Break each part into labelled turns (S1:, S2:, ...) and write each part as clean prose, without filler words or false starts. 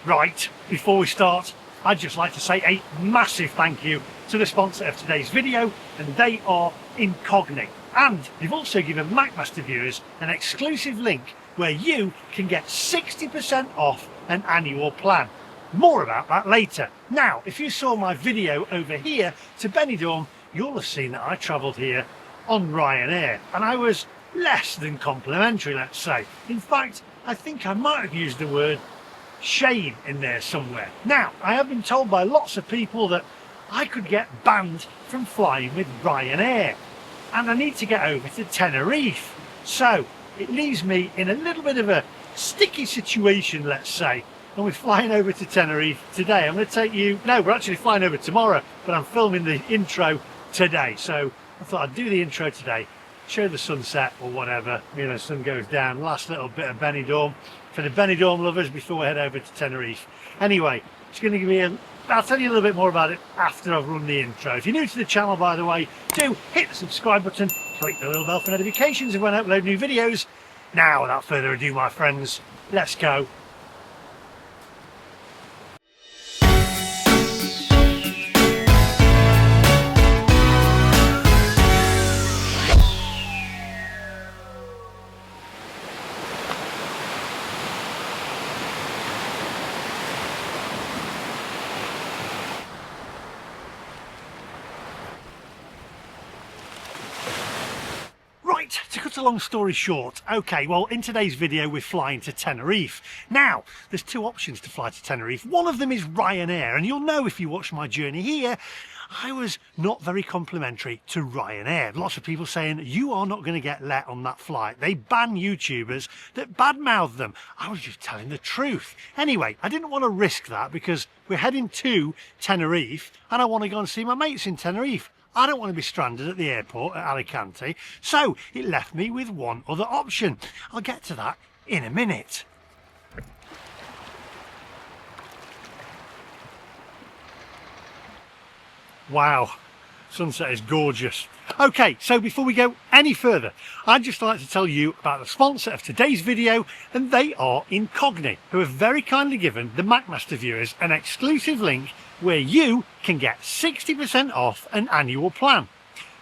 S1: Right, before we start, I'd just like to say a massive thank you to the sponsor of today's video, and they are Incogni. And they've also given MacMaster viewers an exclusive link where you can get 60% off an annual plan. More about that later. Now, if you saw my video over here to Benidorm, you'll have seen that I travelled here on Ryanair, and I was less than complimentary, let's say. In fact, I think I might have used the word shame in there somewhere. Now, I have been told by lots of people that I could get banned from flying with Ryanair, and I need to get over to Tenerife. So it leaves me in a little bit of a sticky situation, let's say. And we're flying over to Tenerife today. I'm going to take you, no, we're actually flying over tomorrow, but I'm filming the intro today. So I thought I'd do the intro today, show the sunset or whatever, you know, the sun goes down, last little bit of Benidorm for the Benidorm lovers before we head over to Tenerife. Anyway, it's going to give me I'll tell you a little bit more about it after I've run the intro. If you're new to the channel, by the way, do hit the subscribe button, click the little bell for notifications of when I upload new videos. Now, without further ado, my friends, let's go. Right, to cut a long story short, okay, well, in today's video we're flying to Tenerife. Now, there's two options to fly to Tenerife. One of them is Ryanair, and you'll know if you watch my journey here, I was not very complimentary to Ryanair. Lots of people saying, you are not going to get let on that flight. They ban YouTubers that badmouth them. I was just telling the truth. Anyway, I didn't want to risk that because we're heading to Tenerife and I want to go and see my mates in Tenerife. I don't want to be stranded at the airport at Alicante, so it left me with one other option. I'll get to that in a minute. Wow, sunset is gorgeous. Okay, so before we go any further, I'd just like to tell you about the sponsor of today's video, and they are Incogni, who have very kindly given the MacMaster viewers an exclusive link where you can get 60% off an annual plan.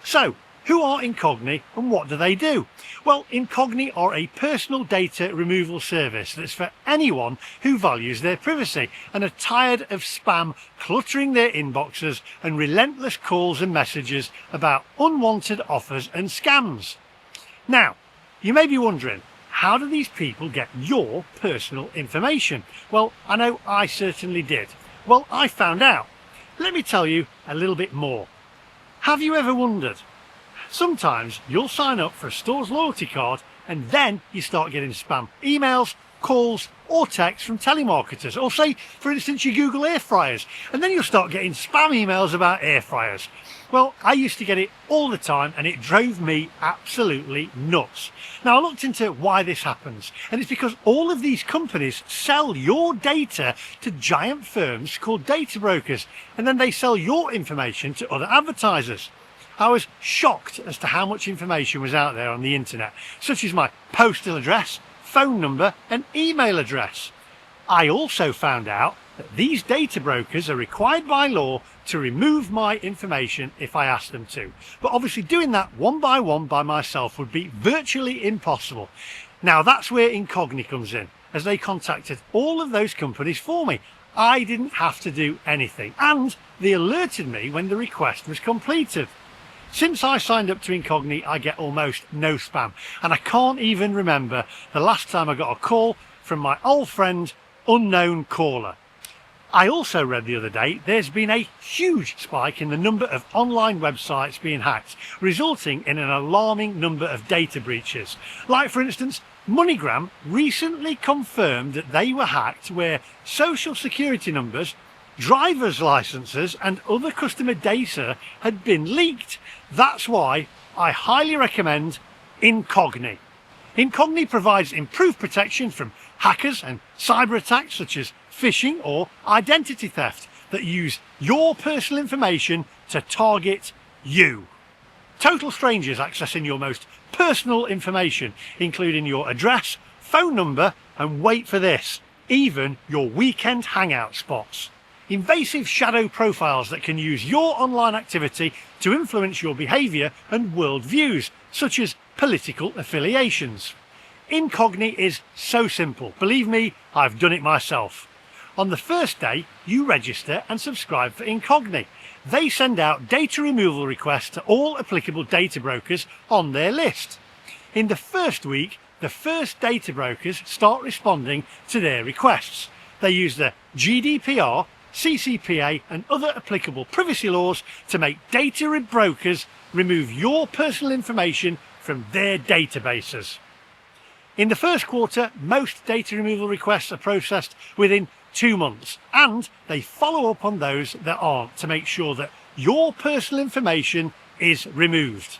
S1: So, who are Incogni and what do they do? Well, Incogni are a personal data removal service that's for anyone who values their privacy and are tired of spam cluttering their inboxes and relentless calls and messages about unwanted offers and scams. Now, you may be wondering, how do these people get your personal information? Well, I know I certainly did. Well, I found out. Let me tell you a little bit more. Have you ever wondered? Sometimes you'll sign up for a store's loyalty card and then you start getting spam emails, calls or texts from telemarketers, or say for instance you Google air fryers and then you'll start getting spam emails about air fryers. Well, I used to get it all the time and it drove me absolutely nuts. Now I looked into why this happens, and it's because all of these companies sell your data to giant firms called data brokers, and then they sell your information to other advertisers. I was shocked as to how much information was out there on the internet, such as my postal address, phone number and email address. I also found out that these data brokers are required by law to remove my information if I ask them to. But obviously doing that one by myself would be virtually impossible. Now that's where Incogni comes in, as they contacted all of those companies for me. I didn't have to do anything, and they alerted me when the request was completed. Since I signed up to Incogni, I get almost no spam, and I can't even remember the last time I got a call from my old friend, Unknown Caller. I also read the other day there's been a huge spike in the number of online websites being hacked, resulting in an alarming number of data breaches. Like for instance, MoneyGram recently confirmed that they were hacked where social security numbers, driver's licenses and other customer data had been leaked. That's why I highly recommend Incogni. Incogni provides improved protection from hackers and cyber attacks such as phishing or identity theft that use your personal information to target you. Total strangers accessing your most personal information, including your address, phone number, and wait for this, even your weekend hangout spots. Invasive shadow profiles that can use your online activity to influence your behaviour and world views, such as political affiliations. Incogni is so simple. Believe me, I've done it myself. On the first day, you register and subscribe for Incogni. They send out data removal requests to all applicable data brokers on their list. In the first week, the first data brokers start responding to their requests. They use the GDPR, CCPA and other applicable privacy laws to make data brokers remove your personal information from their databases. In the first quarter, most data removal requests are processed within 2 months, and they follow up on those that aren't to make sure that your personal information is removed.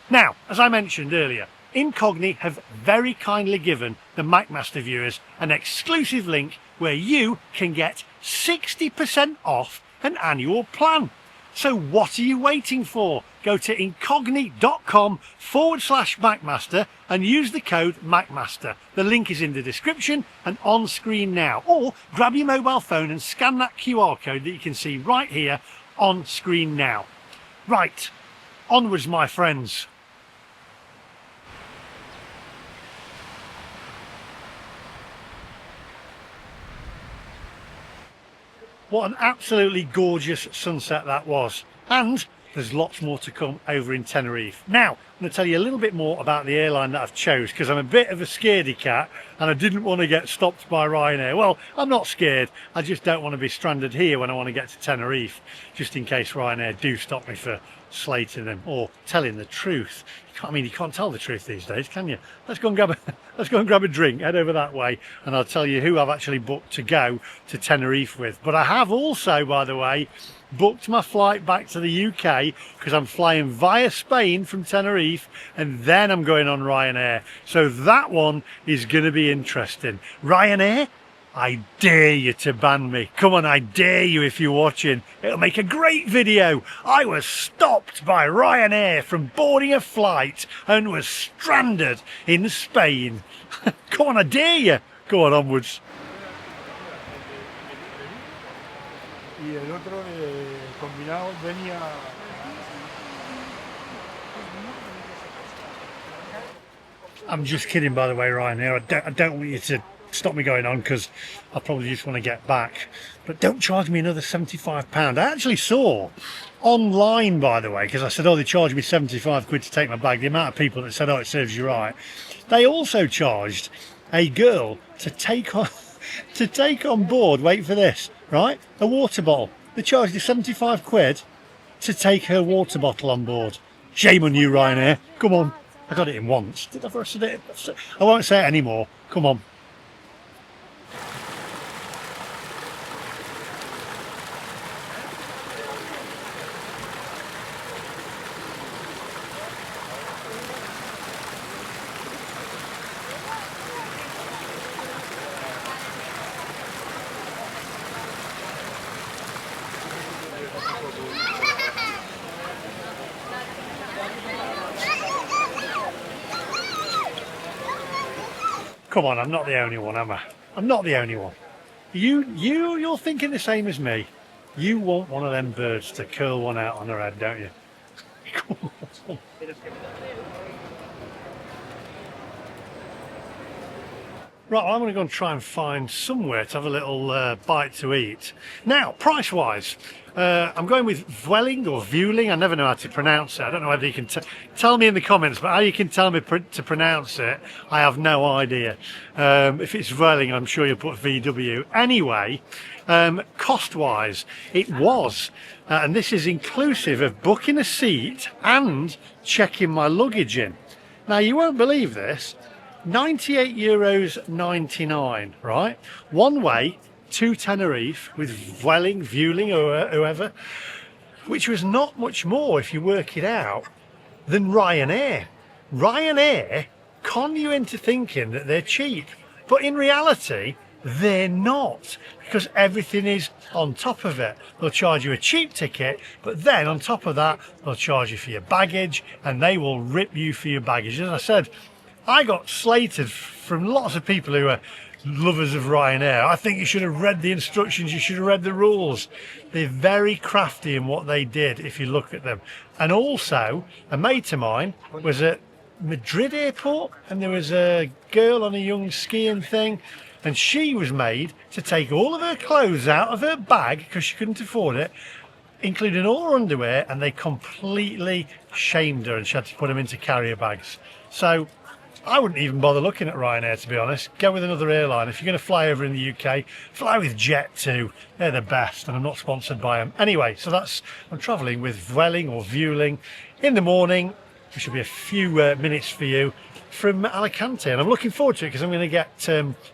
S1: Now, as I mentioned earlier, Incogni have very kindly given the MacMaster viewers an exclusive link where you can get 60% off an annual plan. So what are you waiting for? Go to incogni.com/MacMaster and use the code MacMaster. The link is in the description and on screen now. Or grab your mobile phone and scan that QR code that you can see right here on screen now. Right, onwards my friends. What an absolutely gorgeous sunset that was. And there's lots more to come over in Tenerife. Now, I'm going to tell you a little bit more about the airline that I've chose, because I'm a bit of a scaredy cat and I didn't want to get stopped by Ryanair. Well, I'm not scared. I just don't want to be stranded here when I want to get to Tenerife, just in case Ryanair do stop me for slating them or telling the truth. You can't tell the truth these days, can you? Let's go and grab a drink, head over that way, and I'll tell you who I've actually booked to go to Tenerife with. But I have also, by the way, booked my flight back to the UK, because I'm flying via Spain from Tenerife and then I'm going on Ryanair. So that one is going to be interesting. Ryanair, I dare you to ban me. Come on, I dare you if you're watching. It'll make a great video. I was stopped by Ryanair from boarding a flight and was stranded in Spain. Come on, I dare you. Go on, onwards.
S2: Y el otro combinado venía.
S1: I'm just kidding, by the way, Ryanair. I don't want you to stop me going on, because I probably just want to get back. But don't charge me another £75. I actually saw online, by the way, because I said, oh, they charged me 75 quid to take my bag. The amount of people that said, oh, it serves you right. They also charged a girl to take on board, wait for this, right, a water bottle. They charged her 75 quid to take her water bottle on board. Shame on you, Ryanair. Come on. I got it in once. Did I ever say it? I won't say it anymore. Come on. Come on, I'm not the only one, am I? I'm not the only one. You're thinking the same as me. You want one of them birds to curl one out on her head, don't you? Come on. Right, well, I'm going to go and try and find somewhere to have a little bite to eat. Now, price-wise, I'm going with Vueling or Vueling. I never know how to pronounce it. I don't know whether you can tell me in the comments, but how you can tell me to pronounce it, I have no idea. If it's Vueling, I'm sure you'll put VW. Anyway, cost-wise, it was, and this is inclusive of booking a seat and checking my luggage in. Now, you won't believe this. €98.99, right? One way to Tenerife with Vueling or whoever, which was not much more, if you work it out, than Ryanair. Ryanair con you into thinking that they're cheap, but in reality, they're not, because everything is on top of it. They'll charge you a cheap ticket, but then on top of that, they'll charge you for your baggage, and they will rip you for your baggage. As I said, I got slated from lots of people who are lovers of Ryanair, I think you should have read the instructions, you should have read the rules. They're very crafty in what they did if you look at them. And also, a mate of mine was at Madrid airport and there was a girl on a young skiing thing, and she was made to take all of her clothes out of her bag because she couldn't afford it, including all her underwear, and they completely shamed her and she had to put them into carrier bags. So I wouldn't even bother looking at Ryanair, to be honest. Go with another airline. If you're going to fly over in the UK, fly with Jet2. They're the best, and I'm not sponsored by them. Anyway, so I'm travelling with Vueling or Vueling in the morning, which will be a few minutes for you, from Alicante, and I'm looking forward to it because I'm going to get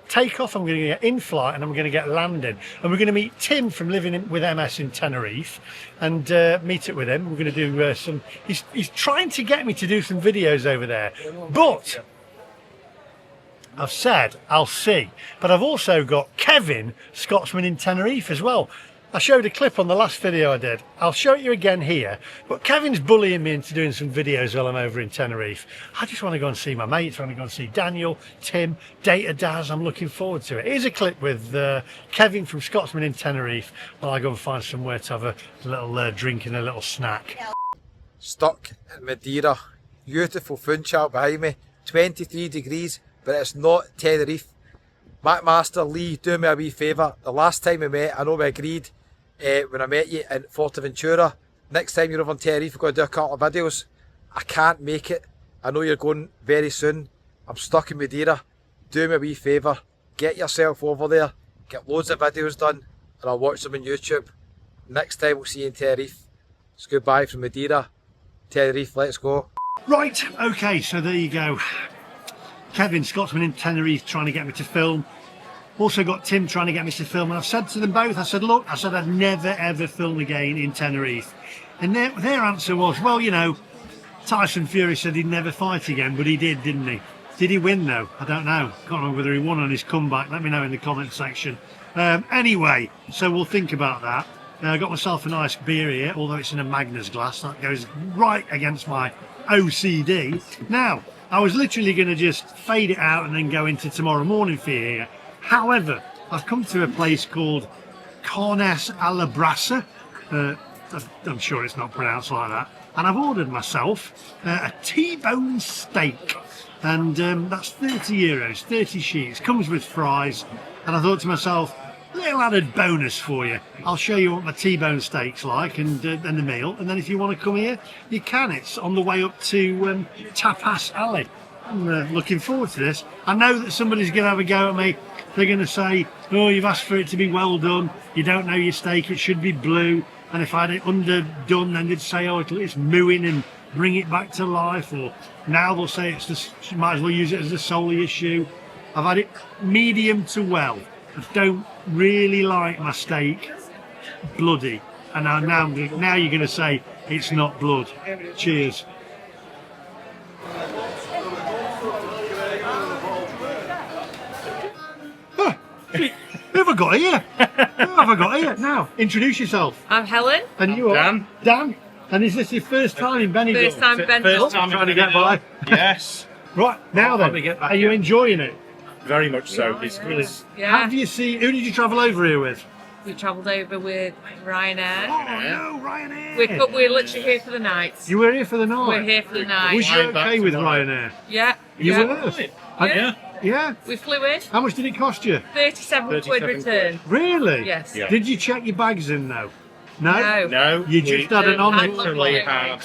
S1: takeoff, I'm going to get in-flight, and I'm going to get landing, and we're going to meet Tim from Living with MS in Tenerife and meet up with him. We're going to do some, he's trying to get me to do some videos over there, but I've said I'll see. But I've also got Kevin, Scotsman in Tenerife as well. I showed a clip on the last video I did. I'll show it you again here. But Kevin's bullying me into doing some videos while I'm over in Tenerife. I just want to go and see my mates. I want to go and see Daniel, Tim, Data Daz. I'm looking forward to it. Here's a clip with Kevin from Scotsman in Tenerife while I go and find somewhere to have a little drink and a little snack.
S3: Stuck in Madeira. Beautiful Funchal behind me. 23 degrees, but it's not Tenerife. MacMaster, Lee, do me a wee favour. The last time we met, I know we agreed when I met you in Forteventura. Next time you're over on Tenerife, we're going to do a couple of videos. I can't make it. I know you're going very soon. I'm stuck in Madeira. Do me a wee favour. Get yourself over there. Get loads of videos done, and I'll watch them on YouTube. Next time we'll see you in Tenerife. It's goodbye from Madeira. Tenerife, let's go.
S1: Right, okay, so there you go. Kevin, Scotsman in Tenerife, trying to get me to film. Also got Tim trying to get me to film, and I've said to them both, I said, look, I'd never ever film again in Tenerife. And their answer was, well, you know, Tyson Fury said he'd never fight again, but he did, didn't he? Did he win though? I don't know. Can't remember whether he won on his comeback. Let me know in the comment section. Anyway, so we'll think about that. I got myself a nice beer here, although it's in a Magners glass. That goes right against my OCD. Now, I was literally going to just fade it out and then go into tomorrow morning for you here. However, I've come to a place called Carnes a la Brasa. I'm sure it's not pronounced like that. And I've ordered myself a T-bone steak. And that's 30 euros, 30 sheets. Comes with fries. And I thought to myself, little added bonus for you. I'll show you what my T-bone steak's like and the meal. And then if you want to come here, you can. It's on the way up to Tapas Alley. I'm looking forward to this. I know that somebody's going to have a go at me. They're going to say, oh, you've asked for it to be well done. You don't know your steak. It should be blue. And if I had it underdone, then they'd say, oh, it's mooing and bring it back to life. Or now they'll say it's just, you might as well use it as a sole issue. I've had it medium to well. I don't really like my steak bloody. And now you're going to say it's not blood. Cheers. Who have I got here? Who have I got here? Now, introduce yourself.
S4: I'm Helen.
S1: And you are?
S5: Dan.
S1: Dan. And is this your first time in Benidorm?
S4: First time in Benidorm.
S5: First time
S1: Trying to get by.
S5: Yes.
S1: Right, now then, are you enjoying it?
S5: Very much so. It's
S4: Yeah.
S1: Have you seen, who did you travel over here with?
S4: We travelled over with Ryanair.
S1: Oh no, Ryanair!
S4: We're literally here for the night.
S1: You were here for the night?
S4: We're here for the night.
S1: Was you
S5: Flying back
S1: okay with
S5: tomorrow.
S1: Ryanair?
S4: Yeah.
S1: You
S4: yeah.
S1: were?
S4: Yeah.
S1: Yeah?
S4: We flew in.
S1: How much did it cost you?
S4: 37 quid
S5: 37
S4: return.
S1: Really?
S4: Yes.
S5: Yeah.
S1: Did you check your bags in though? No?
S5: No.
S1: You just had an on
S4: Hand
S5: literally had.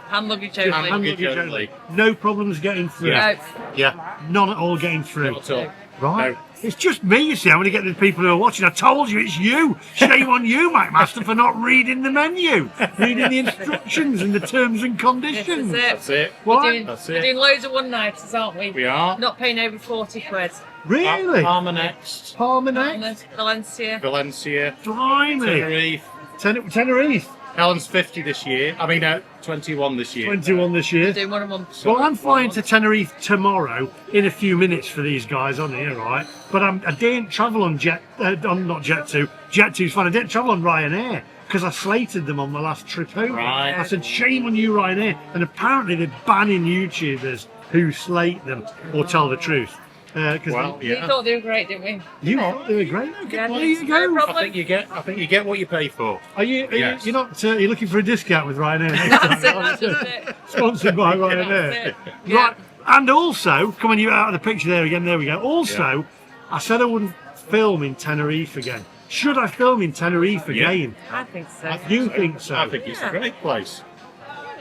S4: Hand luggage
S1: Just
S4: only.
S1: hand
S5: luggage
S1: luggage
S5: only.
S1: only. No problems getting through?
S5: Yeah.
S4: No.
S5: Yeah.
S1: None at all getting through?
S5: Not at all.
S1: Right.
S5: No.
S1: It's just me, you see. I'm going to get the people who are watching. I told you, it's you. Shame on you, MacMaster, for not reading the menu, reading the instructions and the terms and conditions.
S4: This is
S5: That's it.
S1: What?
S4: We're doing loads of one-nighters, aren't we?
S5: We are.
S4: Not paying over 40 quid.
S1: Really?
S5: Palma next.
S1: Palma next?
S4: Valencia.
S5: Valencia.
S1: Blimey.
S5: Tenerife.
S1: Tenerife.
S5: Helen's 50 this year. I mean, 21 this year.
S1: 21 this year.
S4: Doing one a month.
S1: Well, I'm flying to Tenerife tomorrow in a few minutes for these guys on here, right? But I didn't travel on not Jet2. Jet2's fine. I didn't travel on Ryanair because I slated them on my last trip over.
S5: Right.
S1: I said, shame on you, Ryanair. And apparently they're banning YouTubers who slate them or tell the truth. Because
S5: Well,
S4: We
S5: yeah.
S4: thought they were great, didn't we?
S1: you thought they were great. Okay,
S4: Yeah,
S1: well, there you
S4: no
S1: go.
S4: problem.
S5: I think you get what you pay for.
S1: Are you?
S5: Yes.
S1: You're not. You're looking for a discount with Ryanair next
S4: That's
S1: time.
S4: it, that's it.
S1: Sponsored by
S4: That's
S1: Ryanair.
S4: it. Yeah.
S1: Right. And also, come on, you out of the picture there again. There we go. Also, I said I wouldn't film in Tenerife again. Should I film in Tenerife
S5: Yeah.
S1: again?
S4: I think so.
S1: You think so?
S5: I think it's a great place.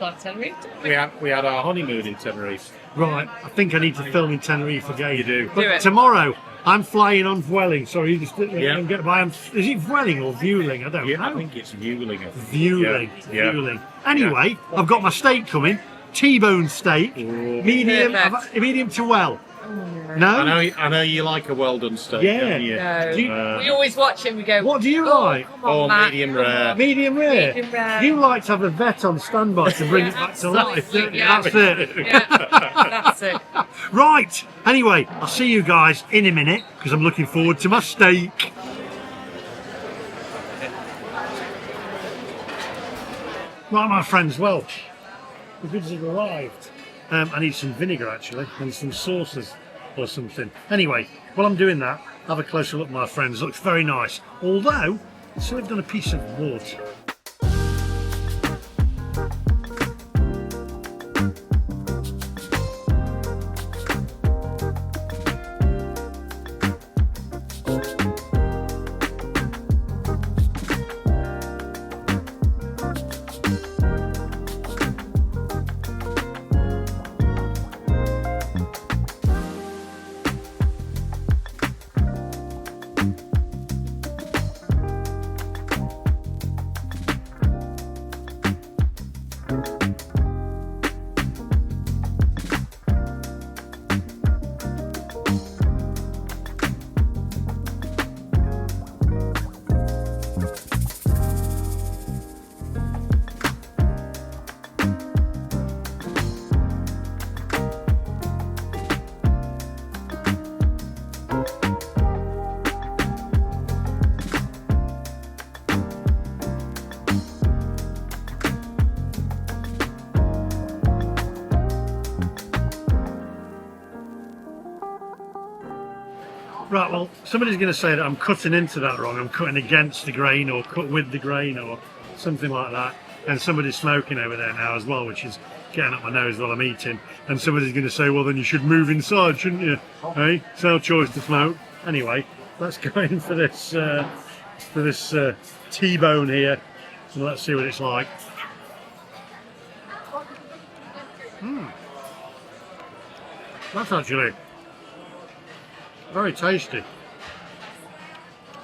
S4: Like Tenerife, didn't we?
S5: We had our honeymoon in Tenerife.
S1: Right. I think I need to film in Tenerife again.
S5: You do.
S1: But
S4: Do it.
S1: tomorrow, I'm flying on Vueling. Sorry, you just
S5: Yeah.
S1: don't get by. Is it Vueling or Vueling? I don't
S5: Yeah,
S1: know.
S5: I think it's Vueling.
S1: Vueling.
S5: Yeah.
S1: Vueling. Anyway, I've got my steak coming. T-bone steak,
S5: Ooh.
S1: medium,
S4: Perfect.
S1: medium to well.
S5: I
S1: No.
S5: I know you like a well done steak.
S1: Yeah.
S5: Don't you?
S4: No.
S1: Do you-
S4: We always watch it and we go,
S1: What do you
S4: oh,
S1: like?
S4: Come on,
S5: Oh,
S4: Matt,
S5: medium
S4: come
S5: rare.
S4: on.
S1: Medium rare.
S4: Medium rare.
S1: You like to have a vet on standby to bring it back to life.
S4: Absolutely,
S1: don't you?
S4: yeah.
S1: That's it.
S4: Yeah, that's it.
S1: Right. Anyway, I'll see you guys in a minute because I'm looking forward to my steak. Right, my friends. Well, the goods have arrived. I need some vinegar actually and some sauces or something. Anyway, while I'm doing that, have a closer look, my friends. Looks very nice. Although it's served on a piece of wood. Right, well, somebody's going to say that I'm cutting into that wrong. I'm cutting against the grain or cut with the grain or something like that. And somebody's smoking over there now as well, which is getting up my nose while I'm eating. And somebody's going to say, well, then you should move inside, shouldn't you? Hey, it's our choice to smoke. Anyway, let's go in for this T-bone here. And let's see what it's like. That's actually very tasty,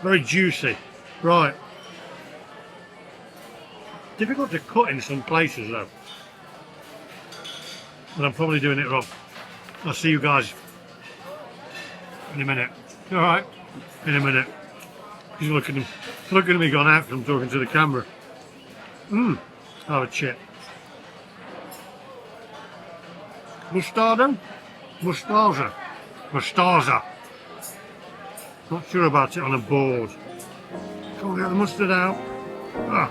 S1: very juicy. Right. Difficult to cut in some places though. But I'm probably doing it wrong. I'll see you guys in a minute. Alright, in a minute. He's looking at me gone out because I'm talking to the camera. Oh, a chip. Mustardo? Mustarza. Mustarza. Not sure about it on a board. Can't get the mustard out. Ah.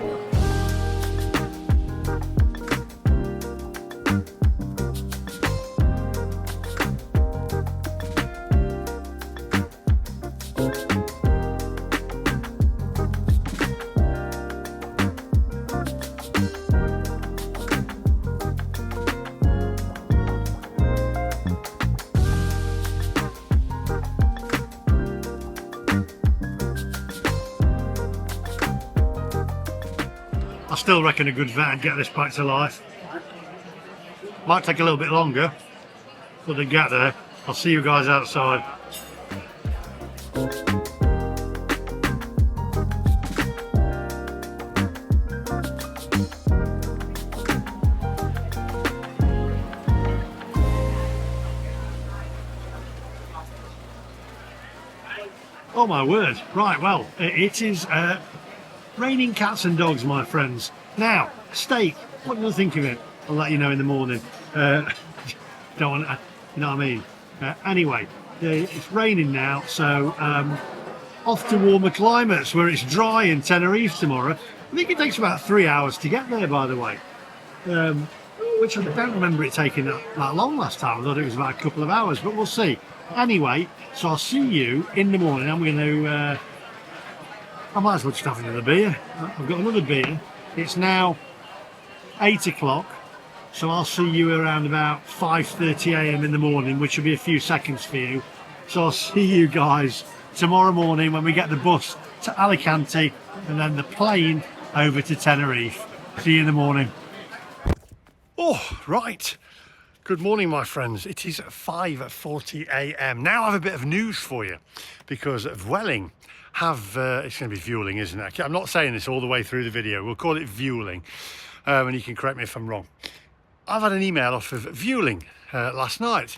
S1: I still reckon a good vet would get this back to life. Might take a little bit longer, but they get there. I'll see you guys outside. Oh my word. Right, well, it is raining cats and dogs, my friends. Now, steak, what do you think of it? I'll let you know in the morning. Don't want, you know what I mean? Anyway, it's raining now, so off to warmer climates where it's dry in Tenerife tomorrow. I think it takes about 3 hours to get there, by the way. which I don't remember it taking that long last time. I thought it was about a couple of hours, but we'll see. Anyway, so I'll see you in the morning. I'm going to, I might as well just have another beer. I've got another beer. It's now 8 o'clock, so I'll see you around about 5:30 a.m. in the morning, which will be a few seconds for you. So I'll see you guys tomorrow morning when we get the bus to Alicante and then the plane over to Tenerife. See you in the morning. Oh, right. Good morning, my friends. It is 5:40 a.m. Now I have a bit of news for you because Vueling have, it's going to be Vueling, isn't it? I'm not saying this all the way through the video. We'll call it Vueling, and you can correct me if I'm wrong. I've had an email off of Vueling last night,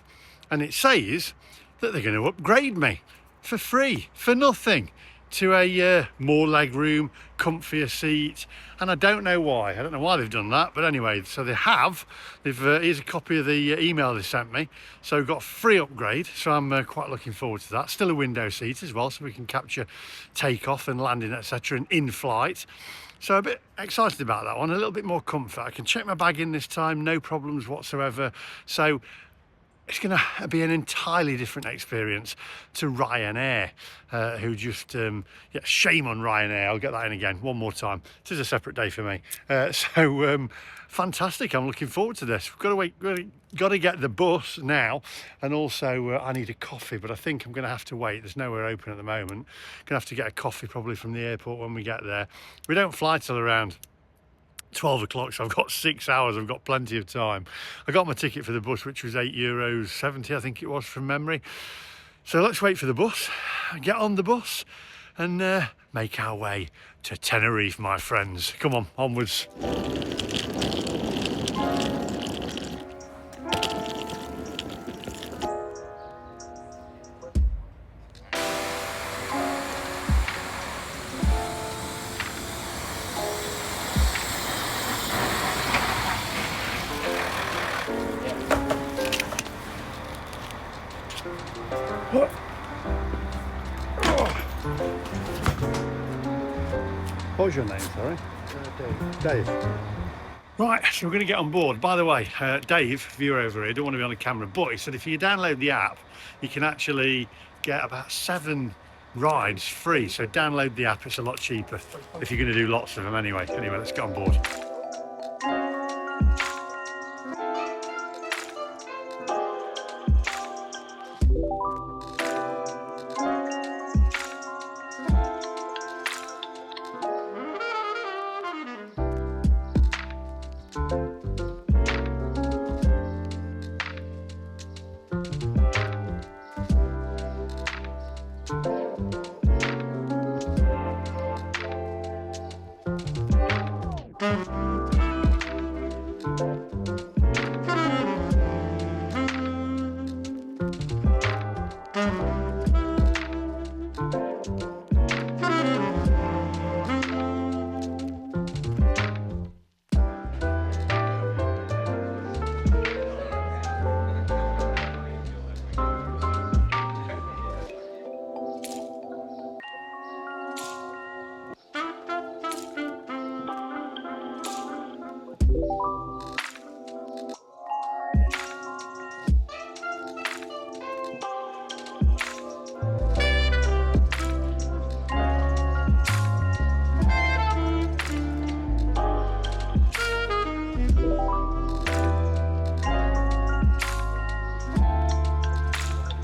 S1: and it says that they're going to upgrade me for free, for nothing, to a more leg room, comfier seat, and I don't know why. I don't know why they've done that, but anyway, so they have. Here's a copy of the email they sent me. So we've got a free upgrade, so I'm quite looking forward to that. Still a window seat as well, so we can capture takeoff and landing, etc., and in flight. So a bit excited about that one, a little bit more comfort. I can check my bag in this time, no problems whatsoever. So it's going to be an entirely different experience to Ryanair, who just, yeah, shame on Ryanair. I'll get that in again one more time. It is a separate day for me. Fantastic. I'm looking forward to this. We've got to wait, got to get the bus now. And also I need a coffee, but I think I'm going to have to wait. There's nowhere open at the moment. Going to have to get a coffee probably from the airport when we get there. We don't fly till around 12 o'clock, so I've got 6 hours. I've got plenty of time. I got my ticket for the bus, which was €8.70, I think it was, from memory. So let's wait for the bus, get on the bus, and make our way to Tenerife, my friends. Come on, onwards. What was your name, sorry? Dave. Right, so we're going to get on board. By the way, Dave, viewer over here, don't want to be on the camera, but he said if you download the app, you can actually get about 7 rides free. So download the app, it's a lot cheaper if you're going to do lots of them anyway. Anyway, let's get on board.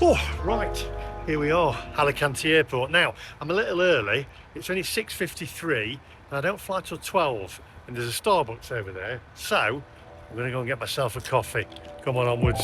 S1: Oh, right, here we are, Alicante Airport. Now, I'm a little early, it's only 6:53 and I don't fly till 12 and there's a Starbucks over there, so I'm going to go and get myself a coffee. Come on, onwards.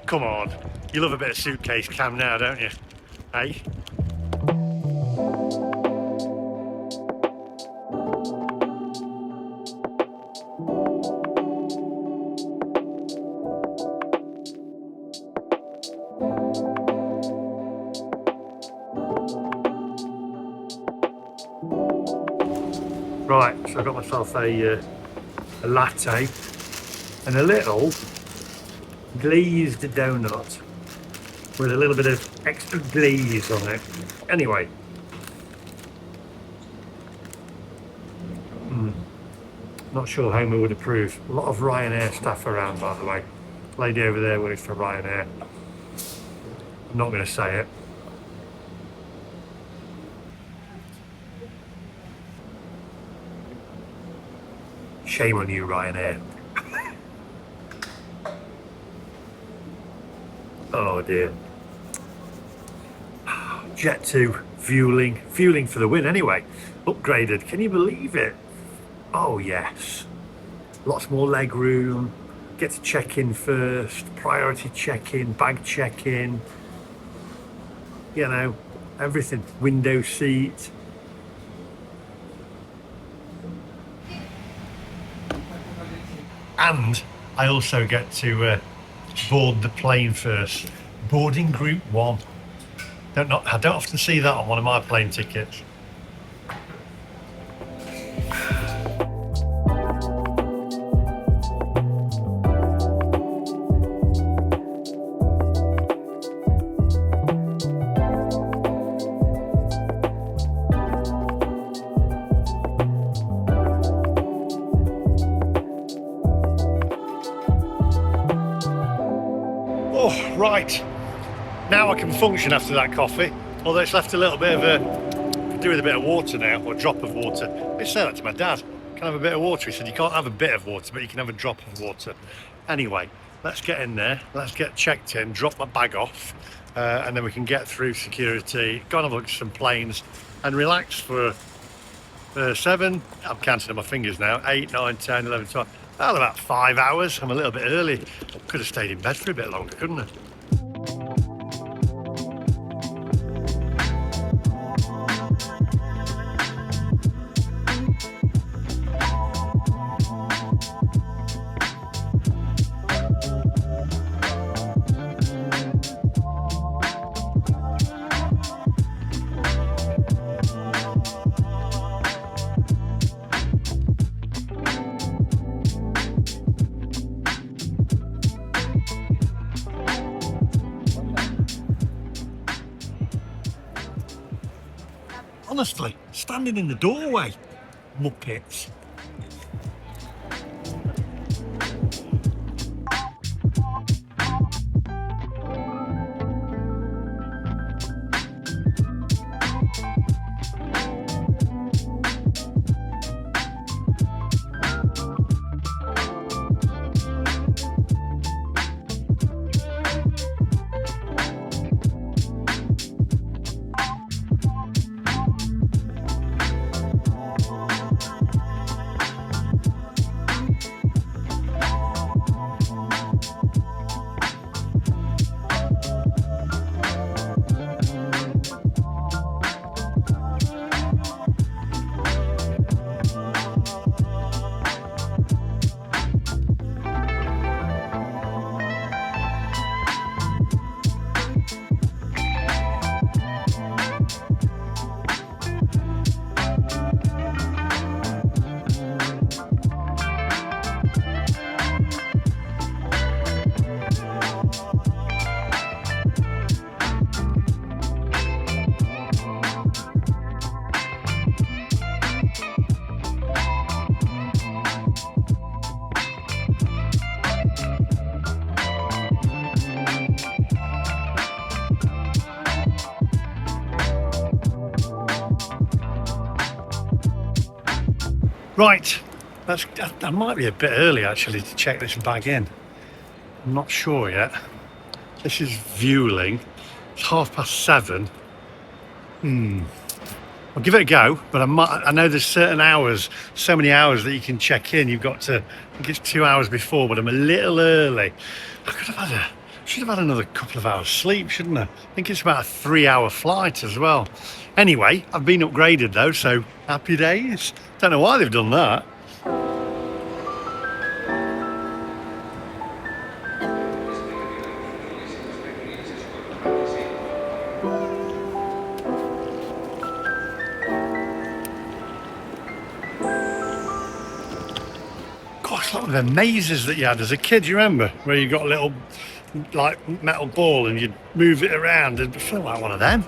S1: Come on, you love a bit of suitcase cam now, don't you? Hey? Right, so I got myself a latte and a little glazed donut with a little bit of extra glaze on it. Anyway, not sure Homer would approve. A lot of Ryanair staff around, by the way. Lady over there works for Ryanair. I'm not going to say it. Shame on you, Ryanair. Oh dear. Jet 2, Vueling. Vueling for the win anyway. Upgraded, can you believe it? Oh yes. Lots more leg room. Get to check in first. Priority check-in, bag check-in. You know, everything. Window seat. And I also get to board the plane first. Boarding group 1. I don't often see that on one of my plane tickets. Oh, right. Now I can function after that coffee, although it's left a little bit of could do with a bit of water now, or a drop of water. I say that to my dad. Can I have a bit of water? He said you can't have a bit of water, but you can have a drop of water. Anyway, let's get in there, let's get checked in, drop my bag off, and then we can get through security, go and have a look at some planes, and relax for 7, I'm counting on my fingers now, 8, 9, 10, 11, 12, well, about 5 hours. I'm a little bit early. Could have stayed in bed for a bit longer, couldn't I? Honestly, standing in the doorway, muppets. Right, that might be a bit early actually to check this bag in. I'm not sure yet. This is Vueling. It's 7:30. I'll give it a go, but I know there's certain hours, so many hours that you can check in. You've got to, I think it's 2 hours before, but I'm a little early. Should have had another couple of hours sleep, shouldn't I? I think it's about a 3-hour flight as well. Anyway, I've been upgraded though, so happy days. Don't know why they've done that. What were the mazes that you had as a kid? Do you remember? Where you got a little like metal ball and you'd move it around. It'd feel like one of them.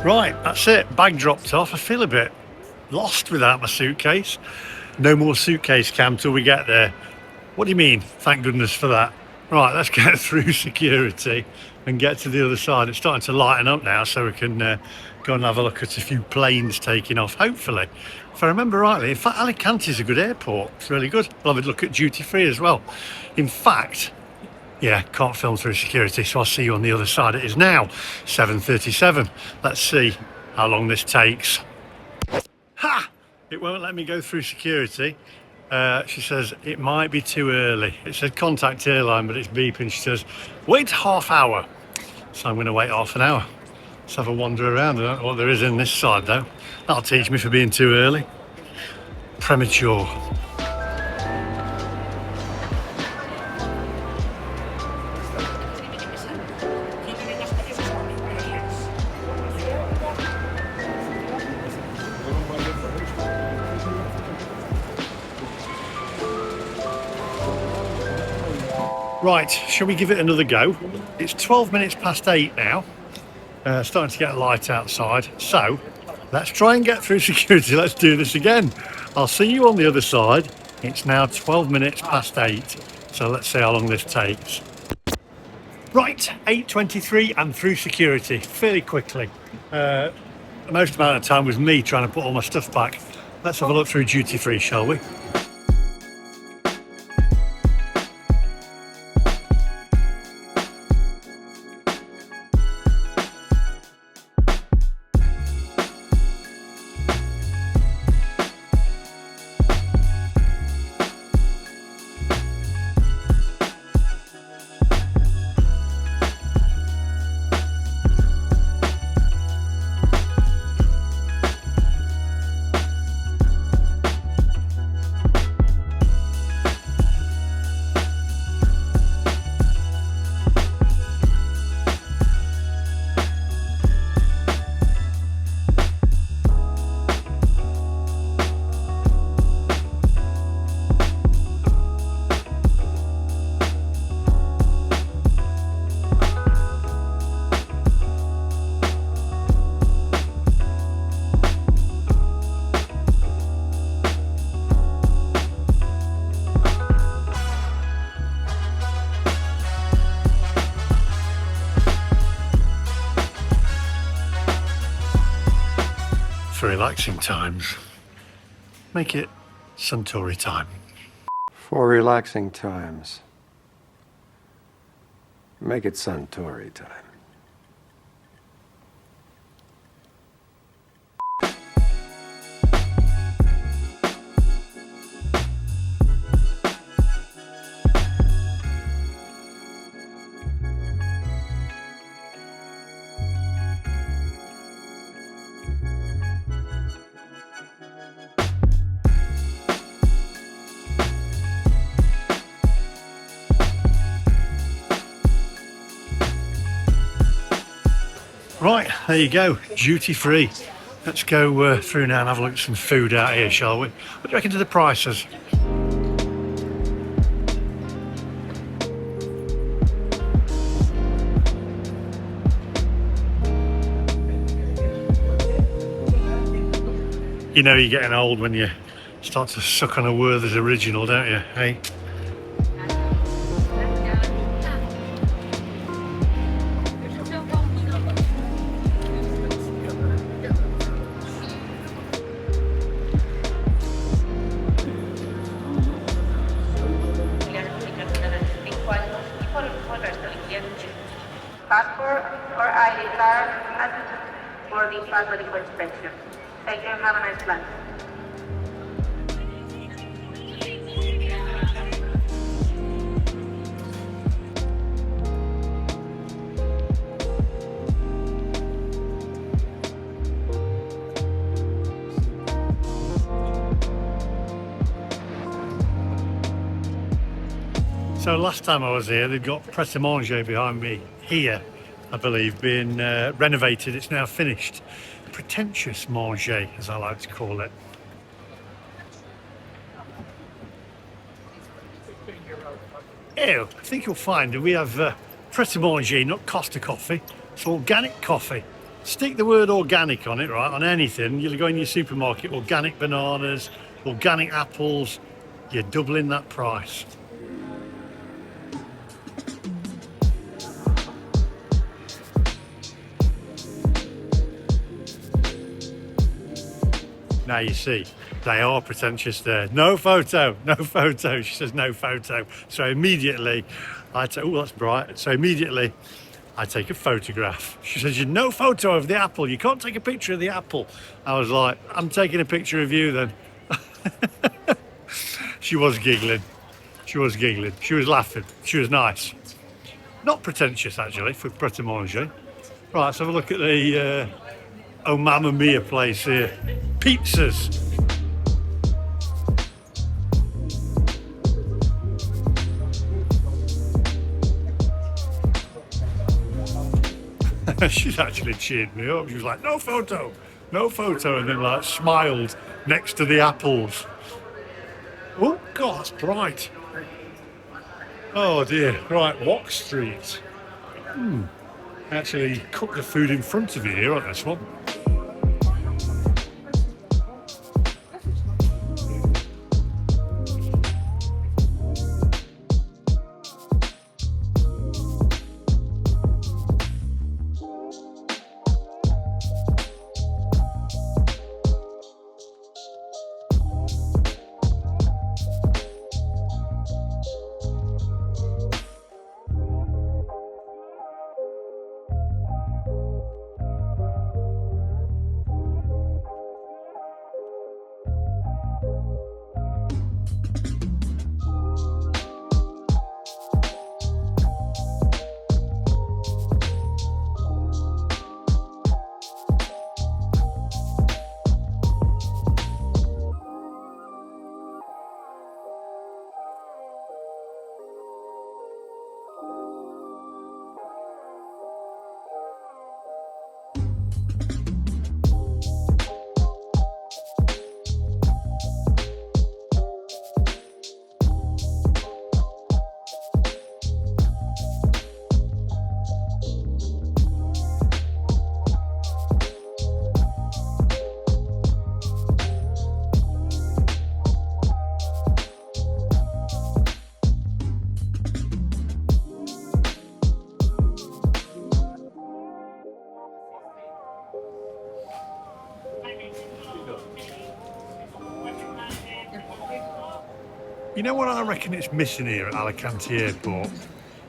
S1: Right, that's it. Bag dropped off. I feel a bit lost without my suitcase. No more suitcase cam till we get there. What do you mean? Thank goodness for that. Right, let's get through security and get to the other side. It's starting to lighten up now, so we can go and have a look at a few planes taking off, hopefully. If I remember rightly, in fact, Alicante is a good airport. It's really good. I'll have a look at duty free as well. In fact, yeah, can't film through security, so I'll see you on the other side. It is now 7:37. Let's see how long this takes. Ha! It won't let me go through security. She says it might be too early. It said contact airline, but it's beeping. She says wait half hour. So I'm going to wait half an hour. Let's have a wander around. I don't know what there is in this side though. That'll teach me for being too early. Premature. Right, shall we give it another go? It's 12 minutes past 8 now. Starting to get light outside. So, let's try and get through security. Let's do this again. I'll see you on the other side. It's now 12 minutes past 8. So let's see how long this takes. Right, 8:23 and through security fairly quickly. The most amount of time was me trying to put all my stuff back. Let's have a look through duty free, shall we? For relaxing times, make it Suntory time.
S6: For relaxing times, make it Suntory time.
S1: Right, there you go, duty free. Let's go through now and have a look at some food out here, shall we? What do you reckon to the prices? You know you're getting old when you start to suck on a Werther's original, don't you, hey?
S7: Passport or ID card for the passport for inspection. Thank you and have a nice flight.
S1: So last time I was here, they've got Pret a Manger behind me here, I believe, being renovated. It's now finished. Pretentious manger, as I like to call it. Ew, I think you'll find that we have Pret a Manger, not Costa coffee. It's organic coffee. Stick the word organic on it, right, on anything. You'll go in your supermarket, organic bananas, organic apples, you're doubling that price. Now you see, they are pretentious there. No photo, no photo. She says no photo. So immediately I take, oh, that's bright. So immediately I take a photograph. She says, "You no photo of the apple. You can't take a picture of the apple." I was like, "I'm taking a picture of you then." She was giggling. She was giggling. She was laughing. She was nice. Not pretentious, actually, for Pret a Manger. Right, let's have a look at the oh mamma mia place here. Pizzas. She's actually cheered me up. She was like, "No photo, no photo," and then like smiled next to the apples. Oh God, that's bright. Oh dear. Right, Walk Street. Actually cook the food in front of you here on this one. You know what I reckon it's missing here at Alicante Airport?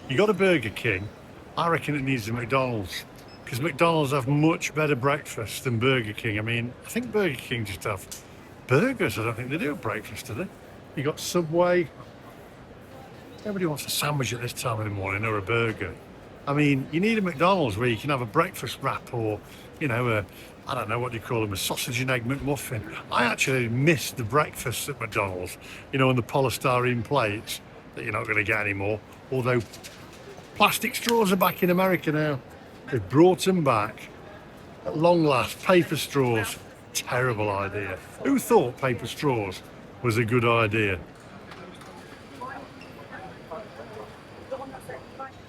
S1: You got a Burger King. I reckon it needs a McDonald's, because McDonald's have much better breakfast than Burger King. I mean, I think Burger King just have burgers. I don't think they do breakfast, do they? You got Subway. Nobody wants a sandwich at this time of the morning or a burger. I mean, you need a McDonald's where you can have a breakfast wrap or, you know, I don't know what you call them, a sausage and egg McMuffin. I actually miss the breakfasts at McDonald's, you know, on the polystyrene plates that you're not going to get anymore. Although plastic straws are back in America now. They've brought them back. At long last, paper straws. Terrible idea. Who thought paper straws was a good idea?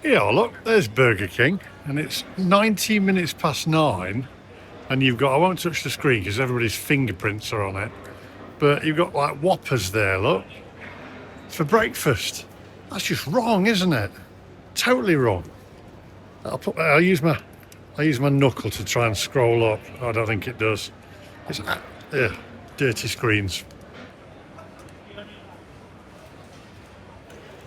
S1: Yeah, look, there's Burger King, and it's 19 minutes past 9. And you've got, I won't touch the screen because everybody's fingerprints are on it, but you've got like Whoppers there, look, for breakfast. That's just wrong, isn't it? Totally wrong. I'll use my knuckle to try and scroll up. I don't think it does. It's dirty screens.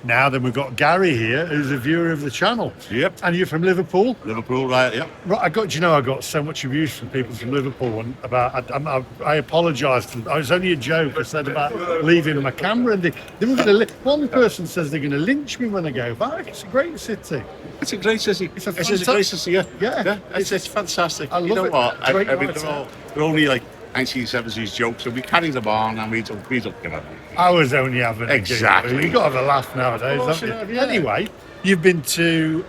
S1: Now then, we've got Gary here, who's a viewer of the channel.
S8: Yep.
S1: And you're from Liverpool?
S8: Liverpool, right, yep.
S1: Right, I got so much abuse from people from Liverpool and about. I apologise. It was only a joke. I said about leaving my camera, and they were going to. One person says they're going to lynch me when I go back. It's a great city.
S8: It's a great city. It's a great city, yeah. It's fantastic.
S1: I love
S8: you know
S1: it.
S8: what?
S1: Great
S8: I mean, they're only like 1970s jokes, so we carry them on and we don't give up.
S1: I was only having
S8: Exactly.
S1: a giggle. You've got to have a laugh nowadays,
S8: course
S1: haven't
S8: you
S1: you?
S8: have, yeah.
S1: Anyway, you've been to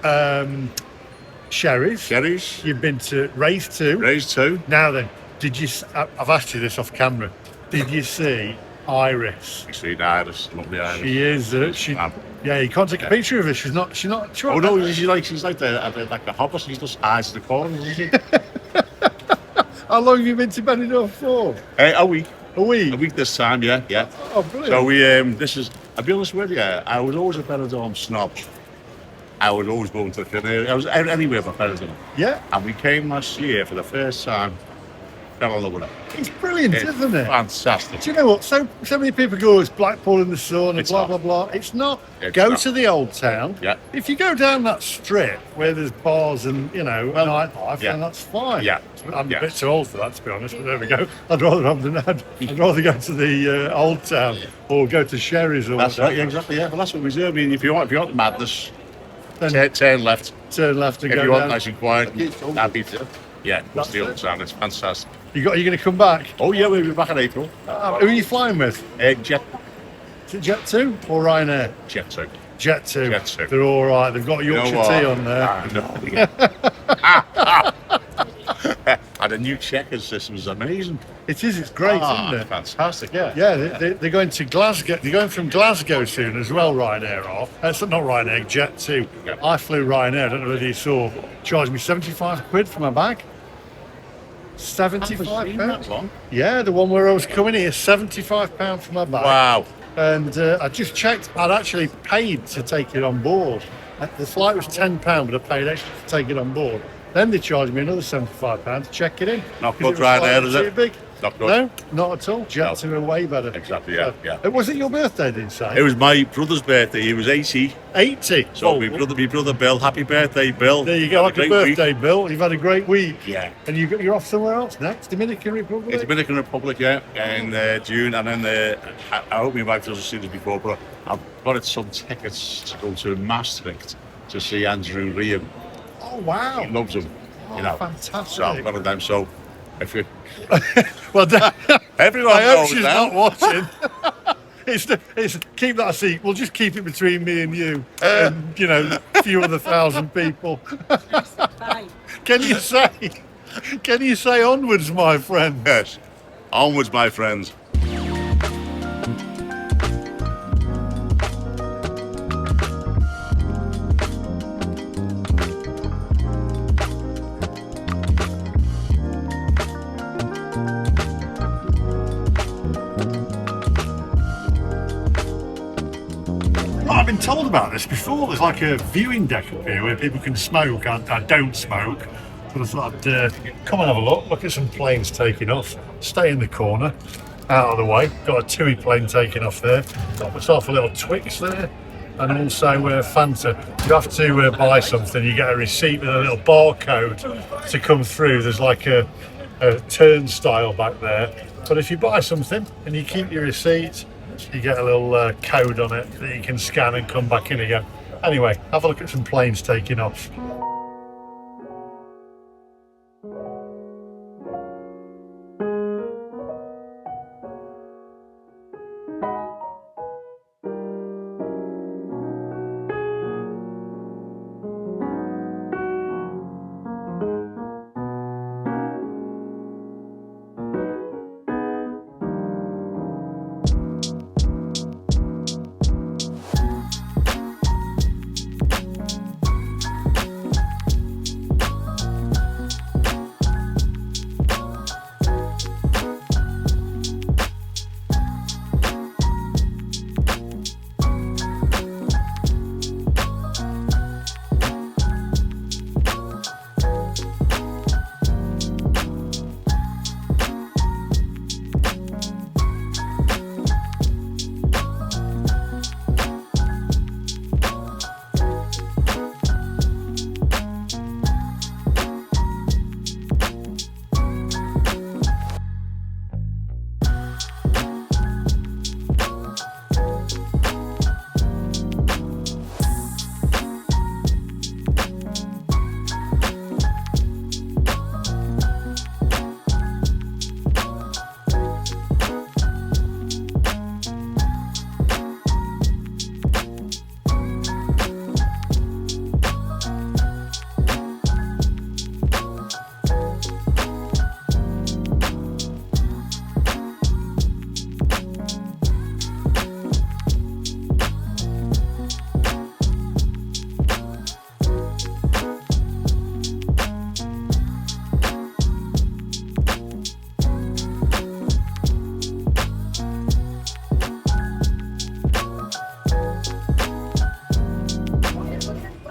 S1: Sherry's.
S8: Cherries,
S1: You've been to Race 2.
S8: raised 2.
S1: Now then, I've asked you this off camera. Did you see Iris?
S8: Sweet Iris, lovely Iris.
S1: She is. Yeah, you can't take a picture of her. She's not.
S8: Oh no, she's like the hobbit. She's just eyes to the corner, isn't she?
S1: How long have you been to Benidorm for?
S8: A week.
S1: A week.
S8: A week this time, yeah.
S1: Oh, brilliant.
S8: So this is, I'll be honest with you, I was always a Benidorm snob. I was always going to Tenerife. I was anywhere but Benidorm.
S1: Yeah,
S8: And we came last year for the first time. Fell in love with it.
S1: it's brilliant,
S8: It's
S1: isn't it?
S8: fantastic.
S1: Do you know what? So many people go, it's Blackpool in the sun, and
S8: It's
S1: blah,
S8: not.
S1: blah, blah. It's not.
S8: It's
S1: Go
S8: not.
S1: to the old town.
S8: Yeah.
S1: If you go down that strip where there's bars and, nightlife,
S8: yeah.
S1: then that's fine.
S8: Yeah.
S1: I'm
S8: Yeah.
S1: a bit too old for that, to be honest, but there we go. I'd rather go to the old town or go to Sherry's or
S8: That's right,
S1: whatever.
S8: yeah, exactly, yeah. Well, that's what we do. I mean, if you want madness,
S1: Then
S8: turn left.
S1: turn left and
S8: If
S1: go
S8: you want
S1: down.
S8: nice and quiet, that'd be it. Yeah, that's the old
S1: it.
S8: town. It's fantastic.
S1: You're going to come back?
S8: Oh yeah, we'll be back in April.
S1: Who are you flying with?
S8: Jet
S1: Is it Jet 2 or Ryanair?
S8: 2.
S1: Jet 2.
S8: Jet 2.
S1: They're all right. They've got Yorkshire tea on there.
S8: And the new checkers system is amazing.
S1: It is. It's great, isn't it?
S8: Fantastic, yeah.
S1: Yeah, they're going to Glasgow. They're going from Glasgow soon as well. Ryanair are. Not Ryanair, Jet 2.
S8: Yeah.
S1: I flew Ryanair. I don't know whether you saw. Charged me 75 quid for my bag. 75
S8: Seen that
S1: pounds.
S8: long.
S1: Yeah, the one where I was coming here, 75 pounds for my bag.
S8: Wow.
S1: And I just checked. I'd actually paid to take it on board. The flight was £10, but I paid extra to take it on board. Then they charged me another £75 to check it in.
S8: Not
S1: 'Cause
S8: good
S1: it was
S8: Ryanair,
S1: slightly
S8: is it?
S1: too big.
S8: Not good.
S1: No, not at all. Jet
S8: No.
S1: 2 are way better.
S8: Exactly, yeah, yeah.
S1: Was it your birthday, did you say?
S8: It was my brother's birthday. He was 80.
S1: 80.
S8: So
S1: Oh,
S8: my brother Bill, happy birthday, Bill.
S1: there you go, like a
S8: Great week.
S1: birthday, Bill. You've had a great week.
S8: Yeah.
S1: And you're off somewhere else next? Dominican Republic?
S8: It's Dominican Republic, yeah, in June, and then I hope my wife doesn't see this before, but I've got some tickets to go to Maastricht to see Andrew Riem.
S1: Oh, wow.
S8: He loves him, you know.
S1: Fantastic.
S8: So I've got them. So if you,
S1: Well,
S8: everyone
S1: I hope
S8: knows
S1: she's
S8: now.
S1: not watching. It's keep that a secret. We'll just keep it between me and you, and a few other thousand people. Can you say onwards, my friend?
S8: Yes, onwards, my friends.
S1: I've been told about this before. There's like a viewing deck up here where people can smoke. I don't smoke, but I thought I'd come and have a look at some planes taking off. Stay in the corner, out of the way. Got a TUI plane taking off there. Got myself a little Twix there, and also Fanta. You have to buy something. You get a receipt with a little barcode to come through. There's like a turnstile back there. But if you buy something and you keep your receipt, you get a little code on it that you can scan and come back in again. Anyway, have a look at some planes taking off.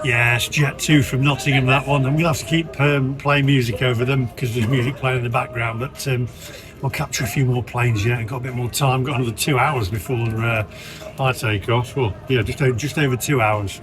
S1: Yes, Jet 2 from Nottingham, that one. I'm going to have to keep playing music over them because there's music playing in the background, but we'll capture a few more planes yet. I've got a bit more time, got another 2 hours before I take off. Well, yeah, just over 2 hours.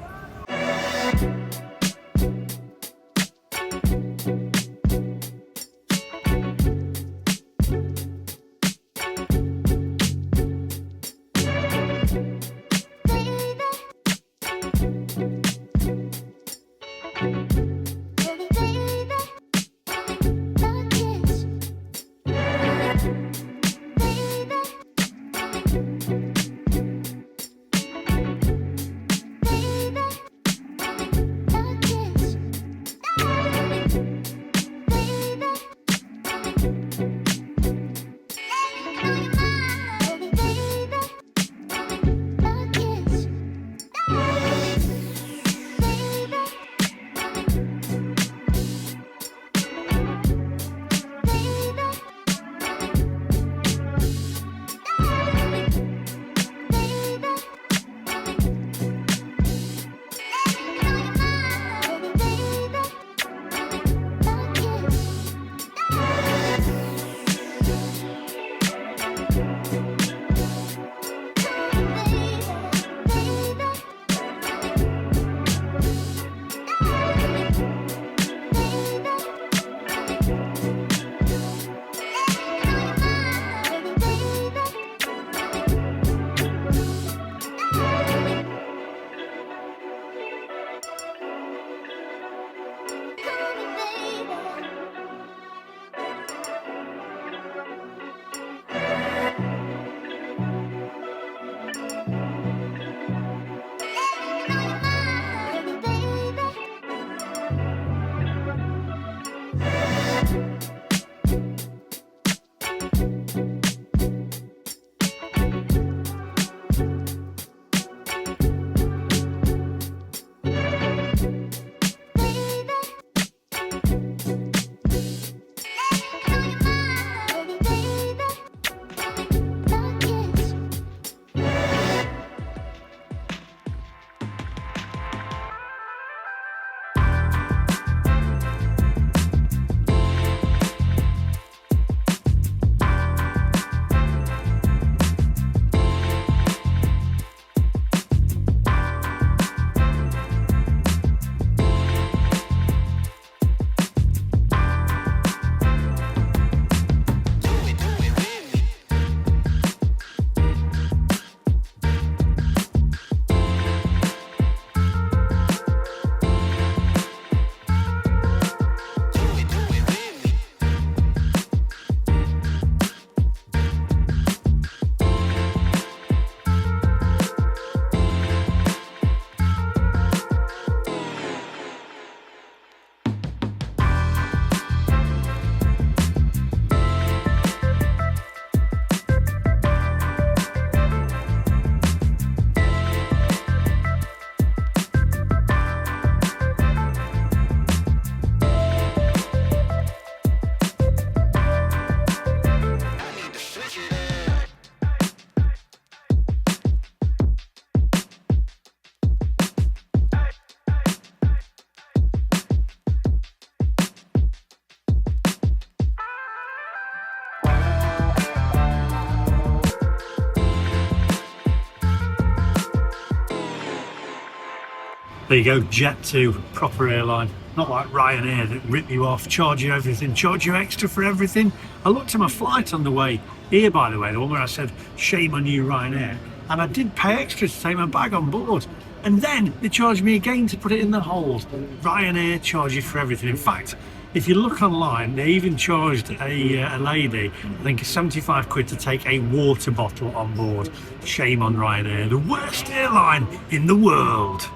S1: There you go, Jet 2, proper airline. Not like Ryanair that rip you off, charge you everything, charge you extra for everything. I looked at my flight on the way here, by the way, the one where I said, shame on you, Ryanair. And I did pay extra to take my bag on board. And then they charged me again to put it in the hold. Ryanair charge you for everything. In fact, if you look online, they even charged a lady, I think 75 quid to take a water bottle on board. Shame on Ryanair, the worst airline in the world.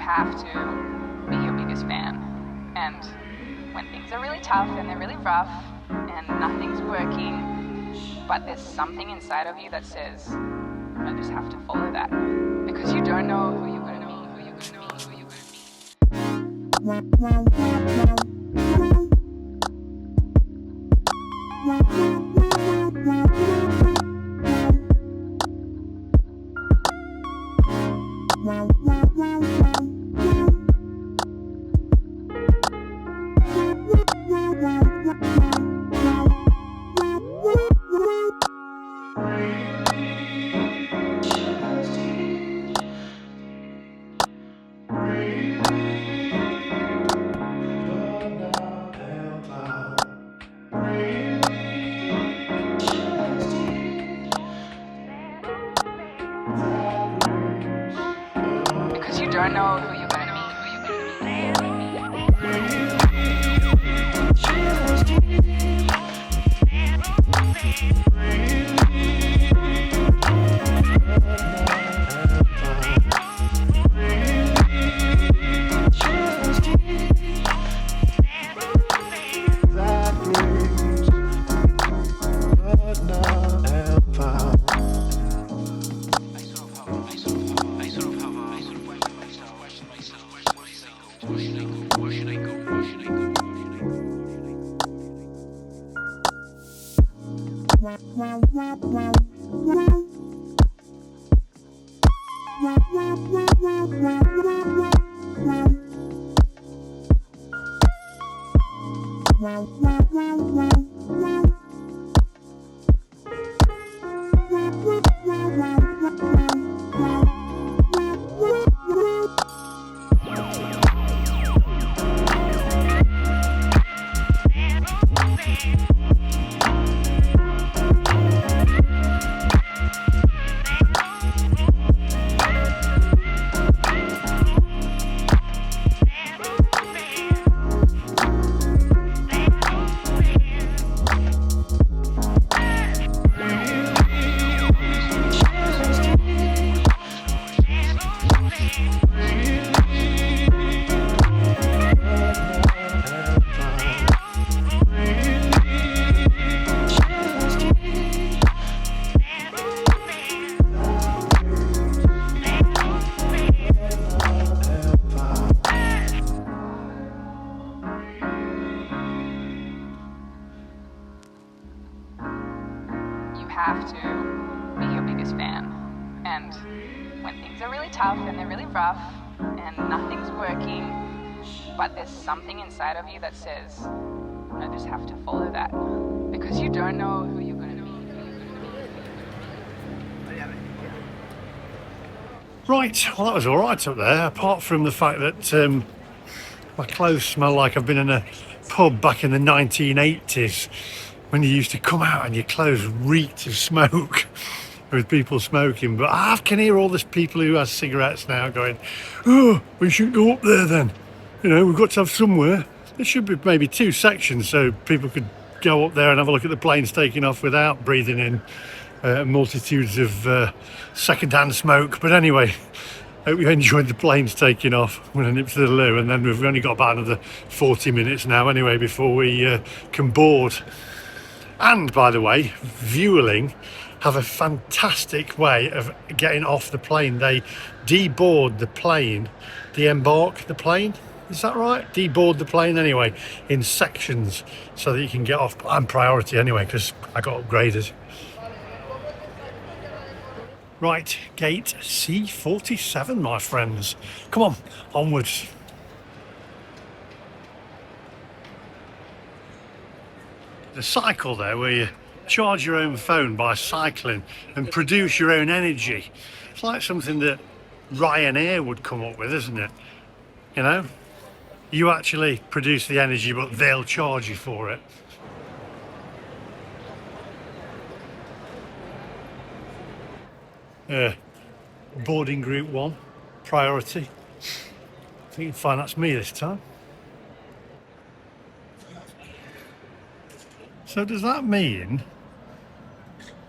S9: Have to be your biggest fan, and when things are really tough and they're really rough and nothing's working, but there's something inside of you that says I just have to follow that, because you don't know who you're going to meet, who you're going to meet, who you're going to meet. don't know who you're gonna meet. Have to be your biggest fan. And when things are really tough and they're really rough and nothing's working, but there's something inside of you that says, I just have to follow that, because you don't know who you're going to be.
S1: Right, well that was alright up there, apart from the fact that my clothes smell like I've been in a pub back in the 1980s when you used to come out and your clothes reeked of smoke with people smoking. But I can hear all these people who have cigarettes now going, oh, we shouldn't go up there then. You know, we've got to have somewhere. There should be maybe 2 sections so people could go up there and have a look at the planes taking off without breathing in multitudes of second-hand smoke. But anyway, hope you enjoyed the planes taking off when I nipped to the loo, and then we've only got about another 40 minutes now anyway before we can board. And by the way, Vueling have a fantastic way of getting off the plane. They deboard the plane, de-embark the plane, is that right? Deboard the plane anyway, in sections, so that you can get off. I'm priority anyway, because I got upgraded. Right, gate C47, my friends. Come on, onwards. The cycle there where you charge your own phone by cycling and produce your own energy. It's like something that Ryanair would come up with, isn't it? You know, you actually produce the energy but they'll charge you for it. Boarding group 1, priority. I think you can find that's me this time. So does that mean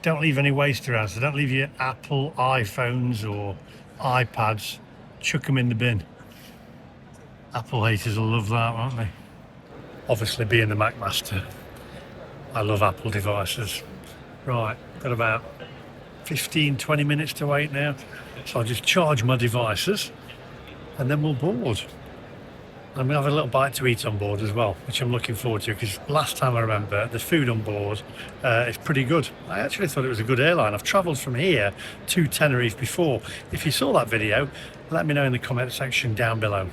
S1: don't leave any waste around? So don't leave your Apple iPhones or iPads, chuck them in the bin. Apple haters will love that, won't they? Obviously, being the MacMaster, I love Apple devices. Right, got about 15-20 minutes to wait now, so I'll just charge my devices and then we'll board. And we'll have a little bite to eat on board as well, which I'm looking forward to, because last time I remember the food on board is pretty good. I actually thought it was a good airline. I've travelled from here to Tenerife before. If you saw that video, let me know in the comment section down below.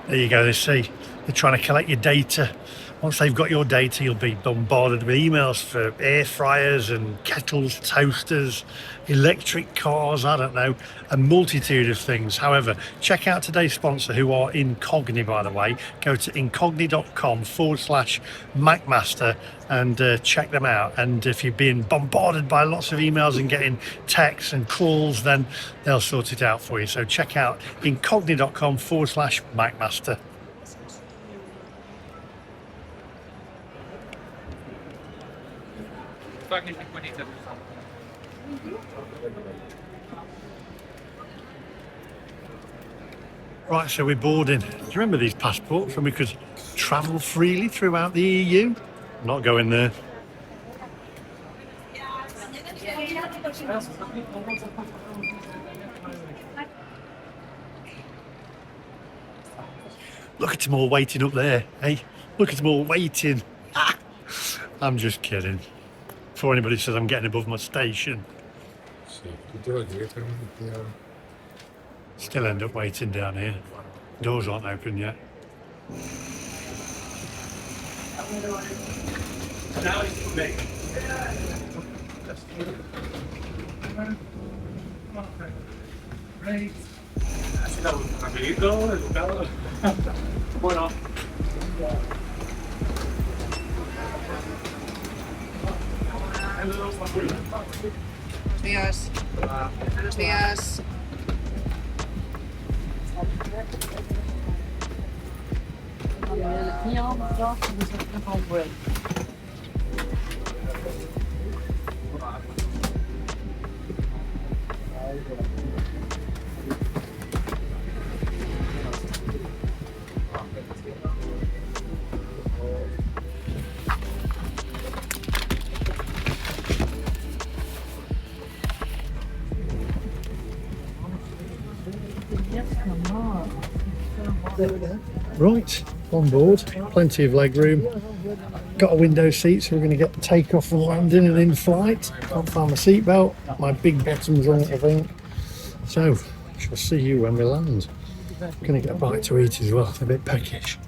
S1: There you go, they see they're trying to collect your data Once they've got your data, you'll be bombarded with emails for air fryers and kettles, toasters, electric cars, I don't know, a multitude of things. However, check out today's sponsor, who are Incogni, by the way. Go to incogni.com/MacMaster and check them out. And if you're being bombarded by lots of emails and getting texts and calls, then they'll sort it out for you. So check out incogni.com/MacMaster. Right, so we're boarding. Do you remember these passports when we could travel freely throughout the EU? Not going there. Look at them all waiting up there, hey? Look at them all waiting. Ah! I'm just kidding. Before anybody says I'm getting above my station. Still end up waiting down here. Doors aren't open yet.
S5: Bueno.
S10: Buenos días. Buenos días.
S1: Right, on board, plenty of leg room. Got a window seat, so we're going to get the takeoff and landing and in flight. Can't find my seatbelt. My big bottom's on it, I think. So, shall see you when we land. Going to get a bite to eat as well, a bit peckish.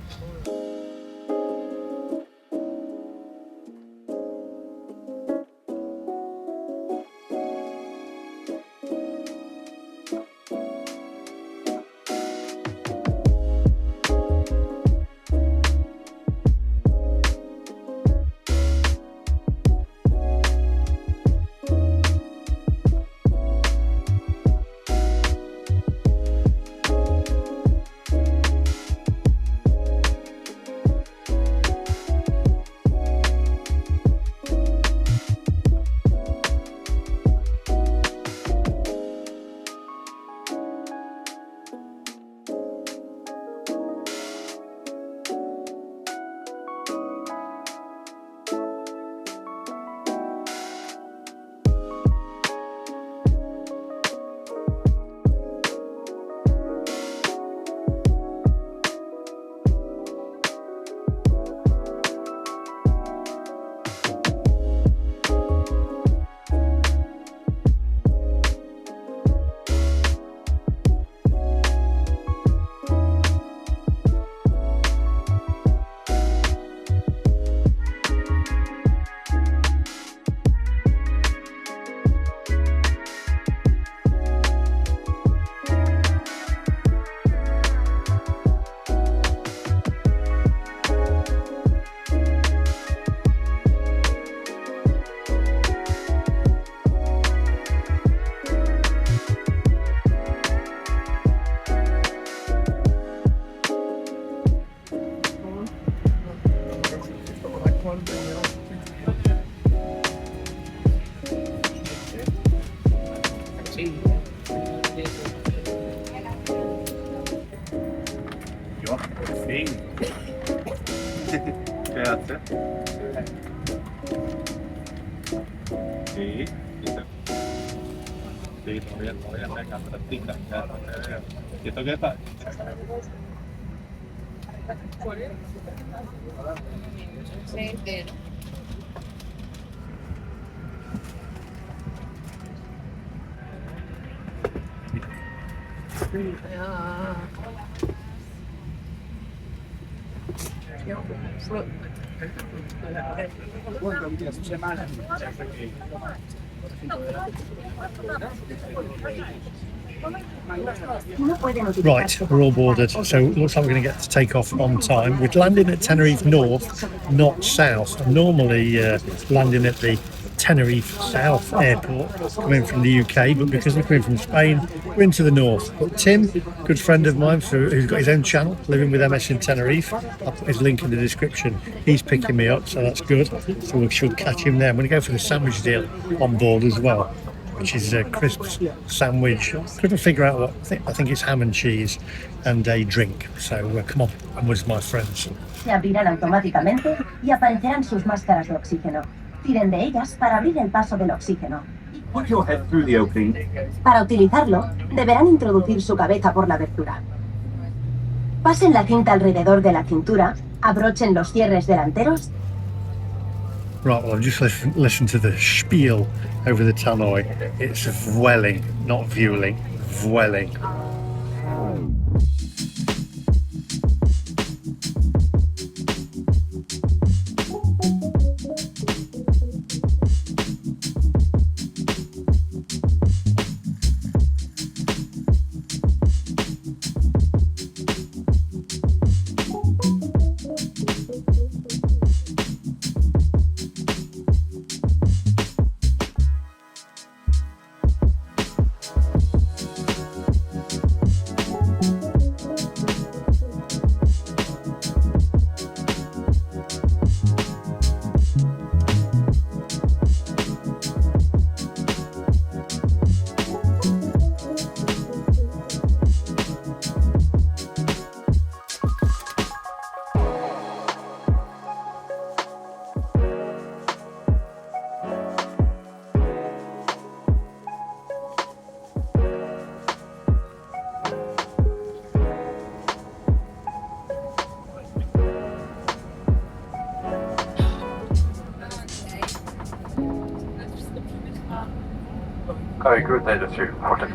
S5: Grazie. Sì, sì, todavía me encanta la tinta. ¿Y esto qué está?
S10: Sí, pero.
S1: Right, we're all boarded, so it looks like we're going to get to take off on time. We're landing at Tenerife North, not South. I'm normally landing at the Tenerife South airport, coming from the UK, but because we're coming from Spain, we're into the north. But Tim, good friend of mine, who's got his own channel, Living with MS in Tenerife, I'll put his link in the description. He's picking me up, so that's good. So we should catch him there. I'm going to go for the sandwich deal on board as well, which is a crisp sandwich. Couldn't figure out what. I think it's ham and cheese and a drink. So come on, I'm with my friends.
S11: Se abrirán automáticamente y aparecerán sus máscaras de oxígeno. Tiren de ellas para abrir el paso del oxígeno.
S12: Put your head through the opening.
S11: Para utilizarlo, deberán introducir su cabeza por la abertura. Pasen la cinta alrededor de la cintura, abrochen los cierres delanteros.
S1: Right, well, I've just listened to the spiel over the tannoy. It's Vueling, not Vueling. Vueling.
S6: Very good day to you. Okay.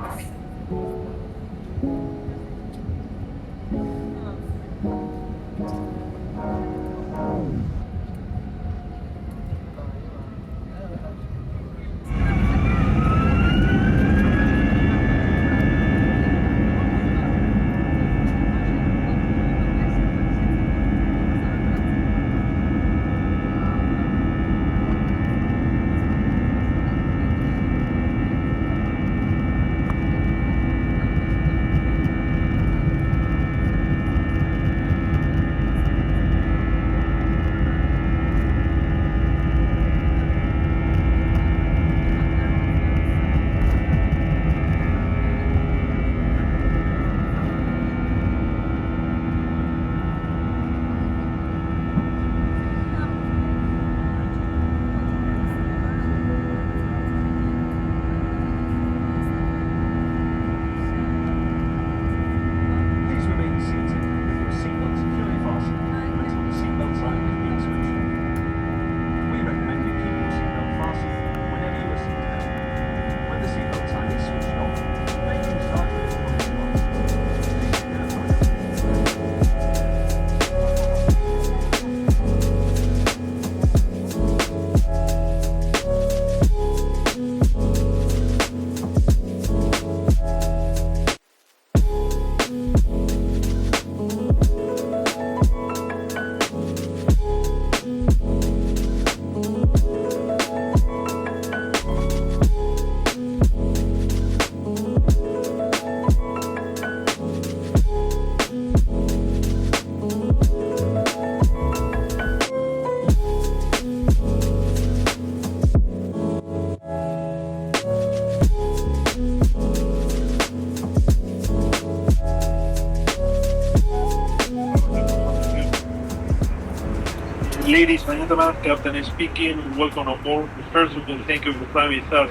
S13: Ladies and gentlemen, Captain speaking, welcome on board. First of all, thank you for flying with us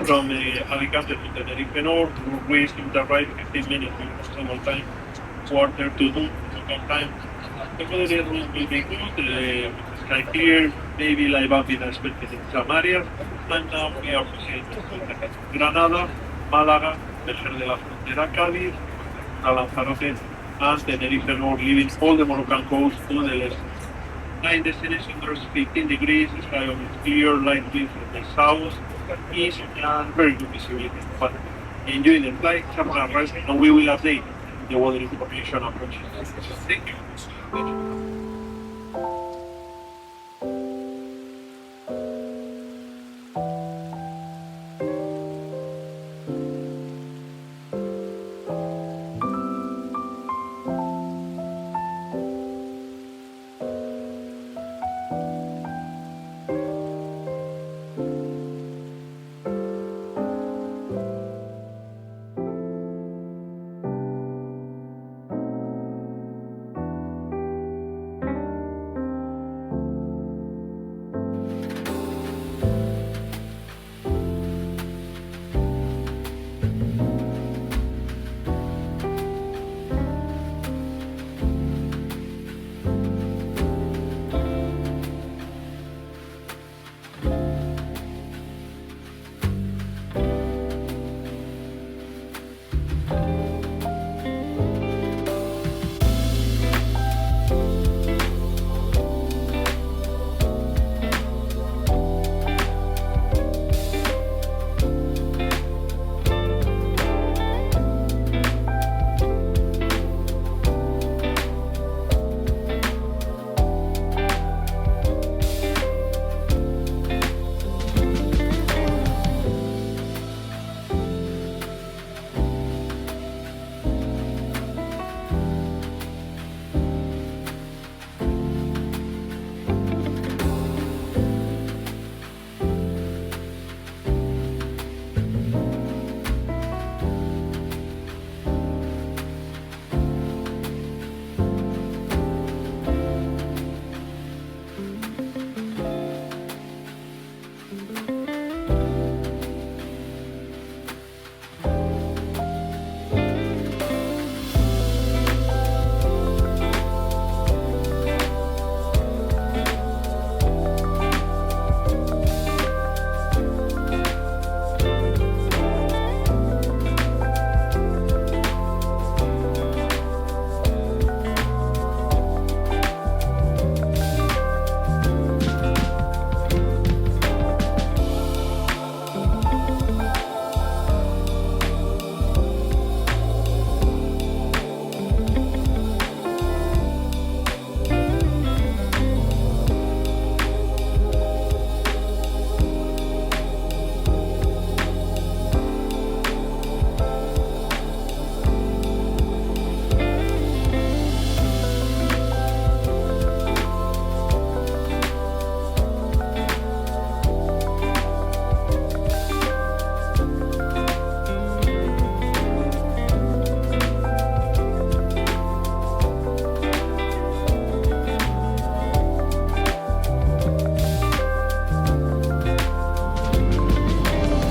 S13: from Alicante to Tenerife North. We're wasting the ride 15 minutes on time, quarter to 2 on time. The weather will be good, sky clear, maybe like bumpy expected in some areas. And now we are proceeding to Granada, Málaga, Vejer de la Frontera, Cádiz, a Lanzarote, and Tenerife North, leaving all the Moroccan coast to the left. Line destination there's 15 degrees, sky almost clear, light wind from the south, east, and very good visibility. But enjoy the flight, have a rest, and we will update the weather information approaching. Thank you.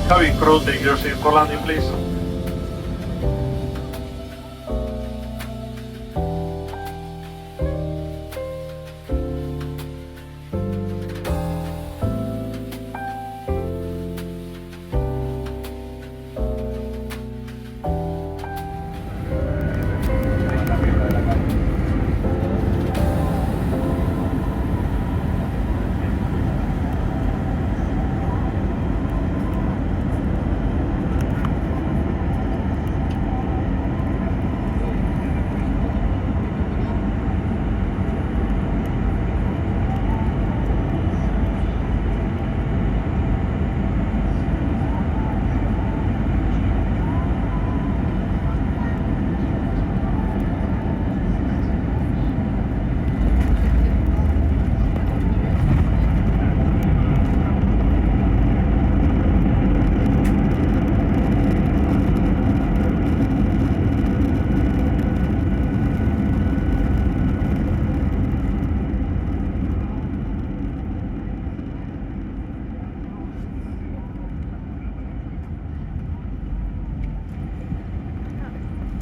S6: Cabin crew, take your seat for landing, please.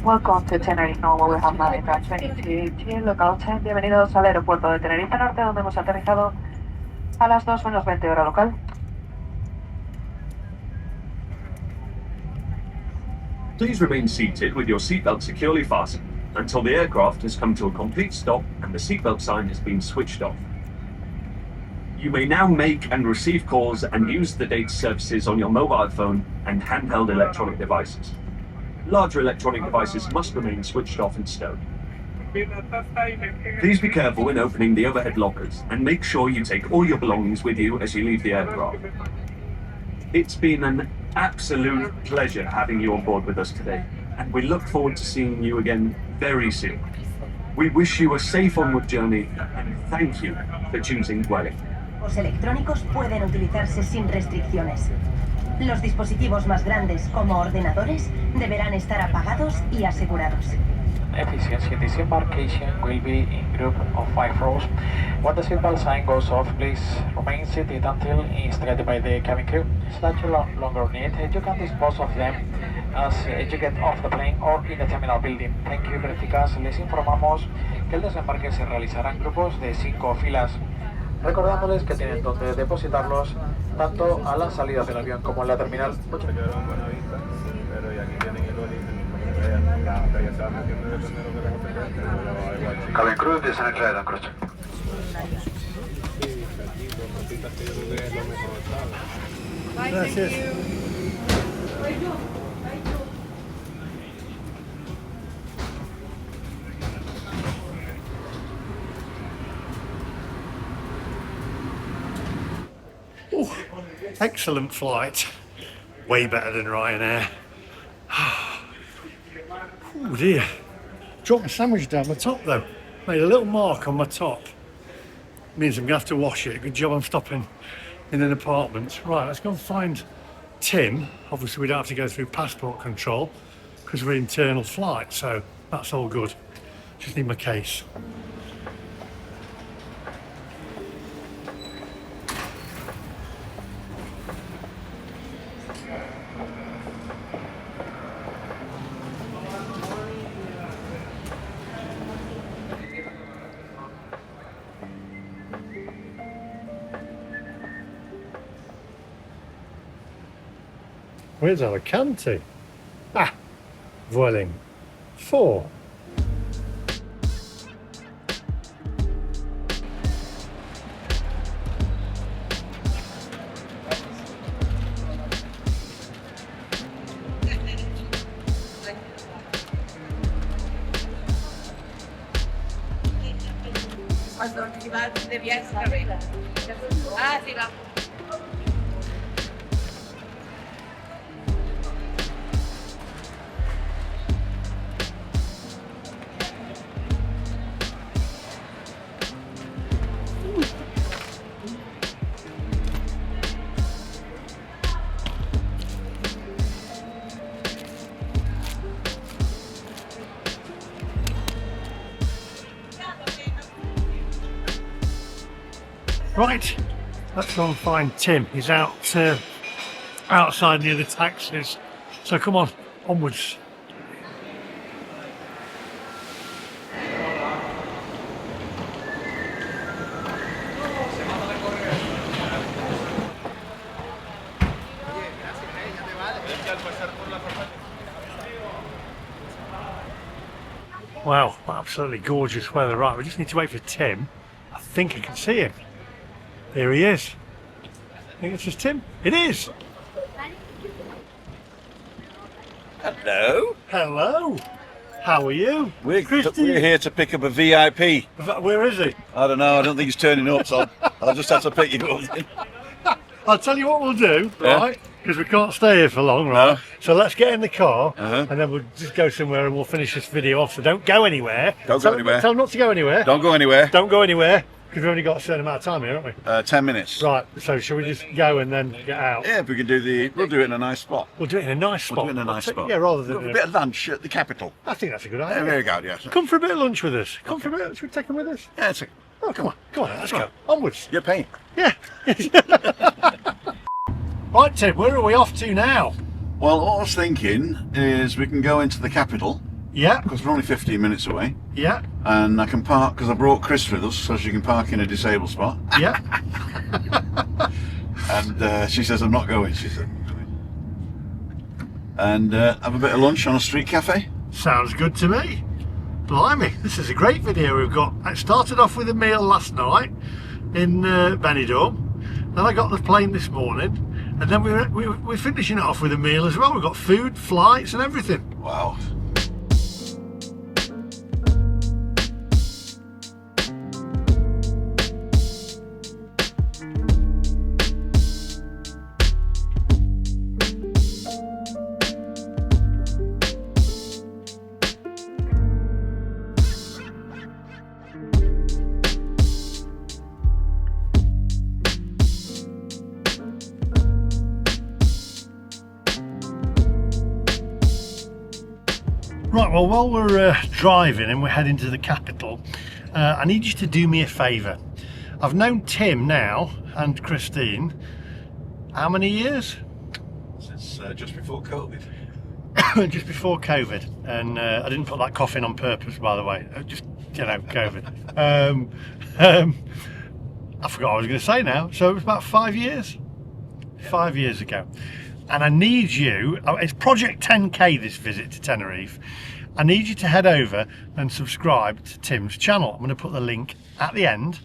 S14: Welcome to Tenerife North. We have landed at 22 local time. Bienvenidos al aeropuerto de Tenerife Norte, donde hemos aterrizado a las 2 menos 20 hora local.
S12: Please remain seated with your seatbelt securely fastened. until the aircraft has come to a complete stop and the seatbelt sign has been switched off. You may now make and receive calls and use the data services on your mobile phone and handheld electronic devices. Larger electronic devices must remain switched off and stowed. Please be careful when opening the overhead lockers and make sure you take all your belongings with you as you leave the aircraft. It's been an absolute pleasure having you on board with us today, and we look forward to seeing you again very soon. We wish you a safe onward journey and thank you for choosing Vueling.
S11: Los electrónicos pueden utilizarse sin restricciones. Los dispositivos más grandes, como ordenadores, deberán estar apagados y asegurados.
S15: Efficiency. This embarkation will be in group of 5 rows. When the seatbelt sign goes off, please remain seated until instructed by the cabin crew. If that you longer need, you can dispose of them as you get off the plane or in the terminal building. Thank you, verificas. Les informamos que el desembarque se realizará en grupos de 5 filas, recordándoles que tienen donde depositarlos tanto a la salida del avión como en la terminal.
S16: Cabin crew, empiezan a entrar en croche.
S1: Gracias. Ooh, excellent flight. Way better than Ryanair. Oh dear. Dropped my sandwich down my top though. Made a little mark on my top. Means I'm going to have to wash it. Good job I'm stopping in an apartment. Right, let's go and find Tim. Obviously we don't have to go through passport control because we're internal flight, so that's all good. Just need my case. Where's Alicante? Ah, Vueling 4.
S10: Cuando iba de viaje, ¿sabes? Ah, sí, va.
S1: Right, let's go and find Tim. He's out outside near the taxis. So come on, onwards. Wow, absolutely gorgeous weather. Right, we just need to wait for Tim. I think I can see him. Here he is. I think it's just Tim. It is.
S17: Hello.
S1: Hello. How are you?
S17: We're here to pick up a VIP.
S1: Where is he?
S17: I don't know. I don't think he's turning up, so I'll just have to pick you up.
S1: I'll tell you what we'll do, right? Because we can't stay here for long, right?
S17: No.
S1: So let's get in the car and then we'll just go somewhere and we'll finish this video off. So don't go anywhere.
S17: Don't go anywhere.
S1: Tell them not to go anywhere.
S17: Don't go anywhere.
S1: Don't go anywhere. Because we've only got a certain amount of time here, haven't we?
S17: 10 minutes.
S1: Right, so shall we just go and then get out?
S17: Yeah, if we can we'll do it in a nice spot.
S1: We'll do it in a nice spot.
S17: We'll do it in a nice spot.
S1: Yeah, rather than...
S17: a bit of lunch at the capital.
S1: I think that's a good idea.
S17: Yeah, very good, yes.
S1: Come for a bit of lunch with us. Come for a bit, should we take them with us?
S17: Yeah,
S1: oh, come on, let's go. Onwards.
S17: You're paying.
S1: Yeah. Right, Tim, where are we off to now?
S17: Well, what I was thinking is we can go into the capital.
S1: Yeah.
S17: Because we're only 15 minutes away.
S1: Yeah.
S17: And I can park, because I brought Chris with us, so she can park in a disabled spot.
S1: Yeah.
S17: And she says, I'm not going, she said. And have a bit of lunch on a street cafe.
S1: Sounds good to me. Blimey, this is a great video we've got. I started off with a meal last night in Benidorm, then I got the plane this morning, and then we're finishing it off with a meal as well. We've got food, flights and everything.
S17: Wow.
S1: Right, well, while we're driving and we're heading to the capital, I need you to do me a favour. I've known Tim now and Christine how many years?
S17: Since just before COVID.
S1: Just before COVID, and I didn't put that cough in on purpose, by the way. Just, you know, COVID. I forgot what I was going to say now. So it was about 5 years? 5 years ago. And I need you, it's Project 10K this visit to Tenerife. I need you to head over and subscribe to Tim's channel. I'm going to put the link at the end,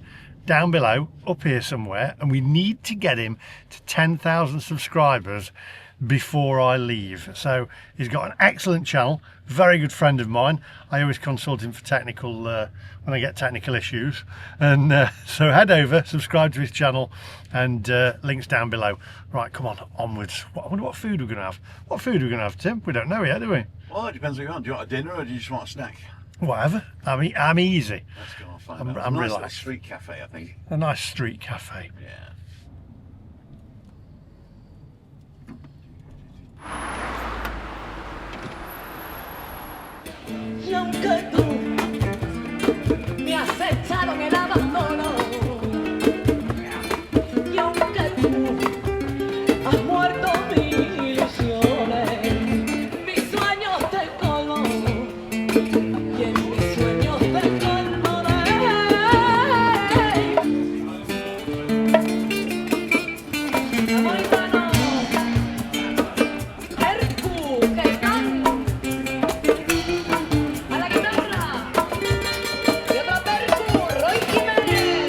S1: down below, up here somewhere, and we need to get him to 10,000 subscribers before I leave. So he's got an excellent channel, very good friend of mine. I always consult him for technical when I get technical issues, and so head over, subscribe to his channel, and links down below. Right, come on, onwards. I wonder what food we're going to have. What food are we going to have, Tim? We don't know yet, do we?
S17: Well, it depends what you want. Do you want a dinner or do you just want a snack?
S1: Whatever. I'm easy.
S17: Let's go and find
S1: I'm
S17: out. It's a nice little
S1: relaxed.
S17: street cafe, I think.
S1: A nice street cafe.
S17: Yeah.
S10: Y aunque tú me has echado en el abandono, y aunque tú has muerto mis ilusiones, mis sueños te colmo, y en mis sueños te colmaré. Amor y mano, Hercu, que canto. A la guitarra, y otro percu, Roy Jiménez.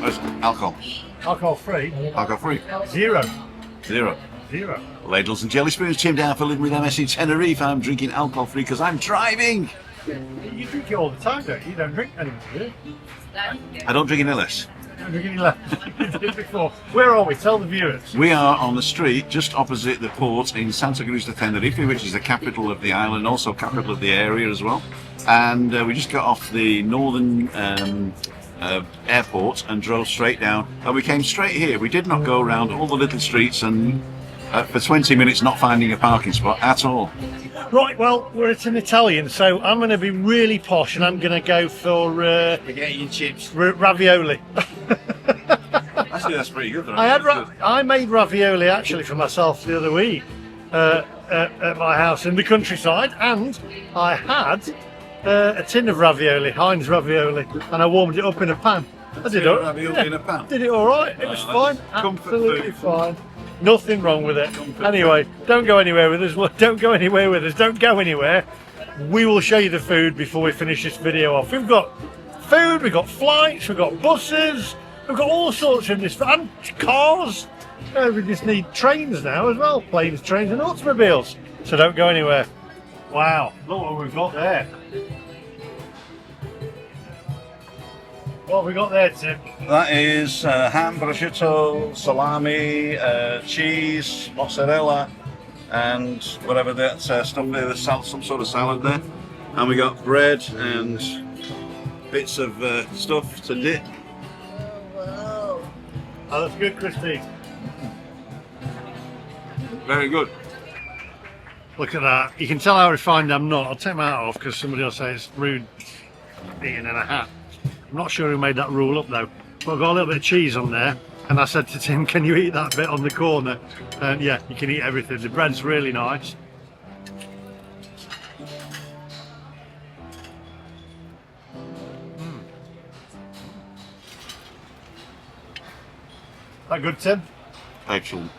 S17: Where's alcohol?
S1: Alcohol free?
S17: Alcohol free.
S1: Zero.
S17: Zero.
S1: Zero.
S17: Ladles and jelly spoons. Tim down for living with MS in Tenerife. I'm drinking alcohol free because I'm driving.
S1: You drink it all the time, don't you? You don't drink anymore, do you?
S17: I don't drink any less.
S1: You don't drink any left. You did before. Where are we? Tell the viewers.
S17: We are on the street just opposite the port in Santa Cruz de Tenerife, which is the capital of the island, also capital of the area as well. And we just got off the northern airport and drove straight down. And we came straight here. We did not go around all the little streets and for 20 minutes not finding a parking spot at all.
S1: Right, well, we're at an Italian, so I'm going to be really posh and I'm going to go for
S17: Spaghetti and chips.
S1: ravioli.
S17: Actually, that's pretty good.
S1: I made ravioli actually for myself the other week at my house in the countryside, and I had a tin of ravioli, Heinz ravioli, and I warmed it up in a pan. I did it.
S17: Ravioli in a pan.
S1: Did it all right. It was fine.
S17: Comfort
S1: Absolutely
S17: food.
S1: fine. Nothing wrong with it. Anyway, don't go anywhere with us. Don't go anywhere with us. Don't go anywhere. We will show you the food before we finish this video off. We've got food, we've got flights, we've got buses, we've got all sorts in this, and cars. We just need trains now as well. Planes, trains and automobiles. So don't go anywhere. Wow, look what we've got there. What have we got there, Tim?
S17: That is ham, prosciutto, salami, cheese, mozzarella, and whatever that stuff there. There's some sort of salad there. And we got bread and bits of stuff to dip.
S1: Oh, that's good, Christine.
S17: Very good.
S1: Look at that. You can tell how refined I'm not. I'll take my hat off because somebody will say it's rude eating in a hat. I'm not sure who made that rule up though. But I've got a little bit of cheese on there, and I said to Tim, can you eat that bit on the corner? And yeah, you can eat everything. The bread's really nice. That good, Tim?
S17: Excellent.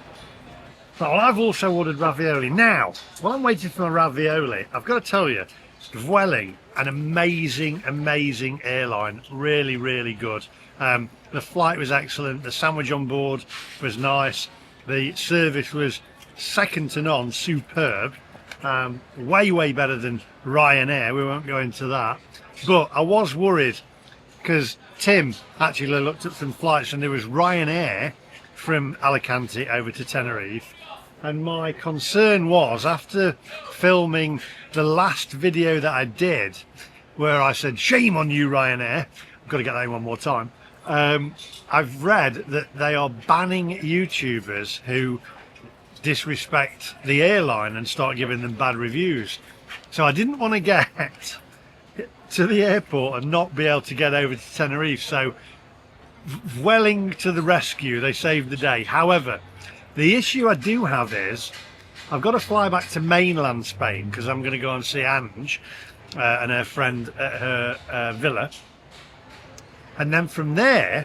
S1: Well, I've also ordered ravioli. Now, while I'm waiting for my ravioli, I've got to tell you, Vueling, an amazing, amazing airline. Really, really good. The flight was excellent. The sandwich on board was nice. The service was second to none, superb. Way, way better than Ryanair. We won't go into that. But I was worried because Tim actually looked at some flights and there was Ryanair from Alicante over to Tenerife. And my concern was, after filming the last video that I did, where I said, shame on you, Ryanair, I've got to get that in one more time, I've read that they are banning YouTubers who disrespect the airline and start giving them bad reviews. So I didn't want to get to the airport and not be able to get over to Tenerife. So Vueling to the rescue, they saved the day. However, the issue I do have is I've got to fly back to mainland Spain because I'm going to go and see Ange and her friend at her villa. And then from there,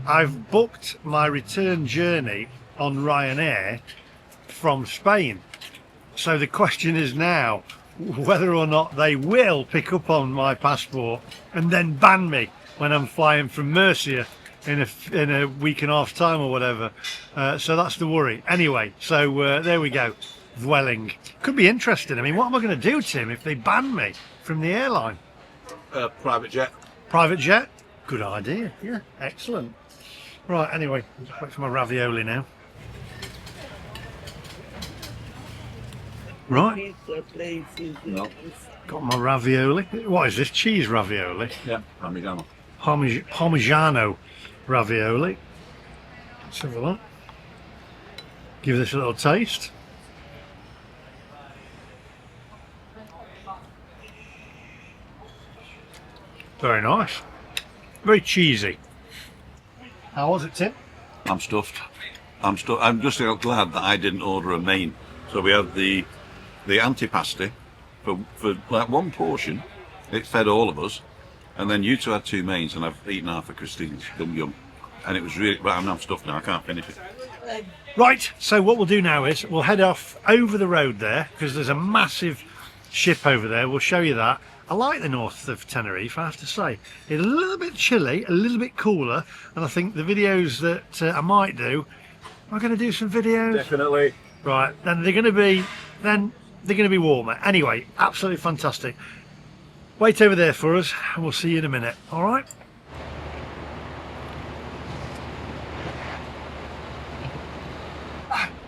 S1: I've booked my return journey on Ryanair from Spain. So the question is now whether or not they will pick up on my passport and then ban me when I'm flying from Murcia in a week and a half time or whatever. So that's the worry. Anyway, so there we go. Vueling. Could be interesting. I mean, what am I going to do, Tim, if they ban me from the airline?
S17: Private jet.
S1: Private jet? Good idea. Yeah, excellent. Right, anyway, just wait for my ravioli now. Right.
S17: No.
S1: Got my ravioli. What is this? Cheese ravioli?
S17: Yeah, Parmigiano.
S1: Parmigiano ravioli. Let's have a look. Give this a little taste. Very nice. Very cheesy. How was it, Tim?
S17: I'm stuffed. I'm just glad that I didn't order a main. So we had the antipasti for like one portion. It fed all of us, and then you two had two mains, and I've eaten half of Christine's yum, and it was really. But I'm stuffed now. I can't finish it.
S1: Right. So what we'll do now is we'll head off over the road there because there's a massive ship over there. We'll show you that. I like the north of Tenerife, I have to say. It's a little bit chilly, a little bit cooler, and I think the videos that I might do, am I going to do some videos?
S17: Definitely.
S1: Right, then they're going to be warmer. Anyway, absolutely fantastic. Wait over there for us, and we'll see you in a minute. All right.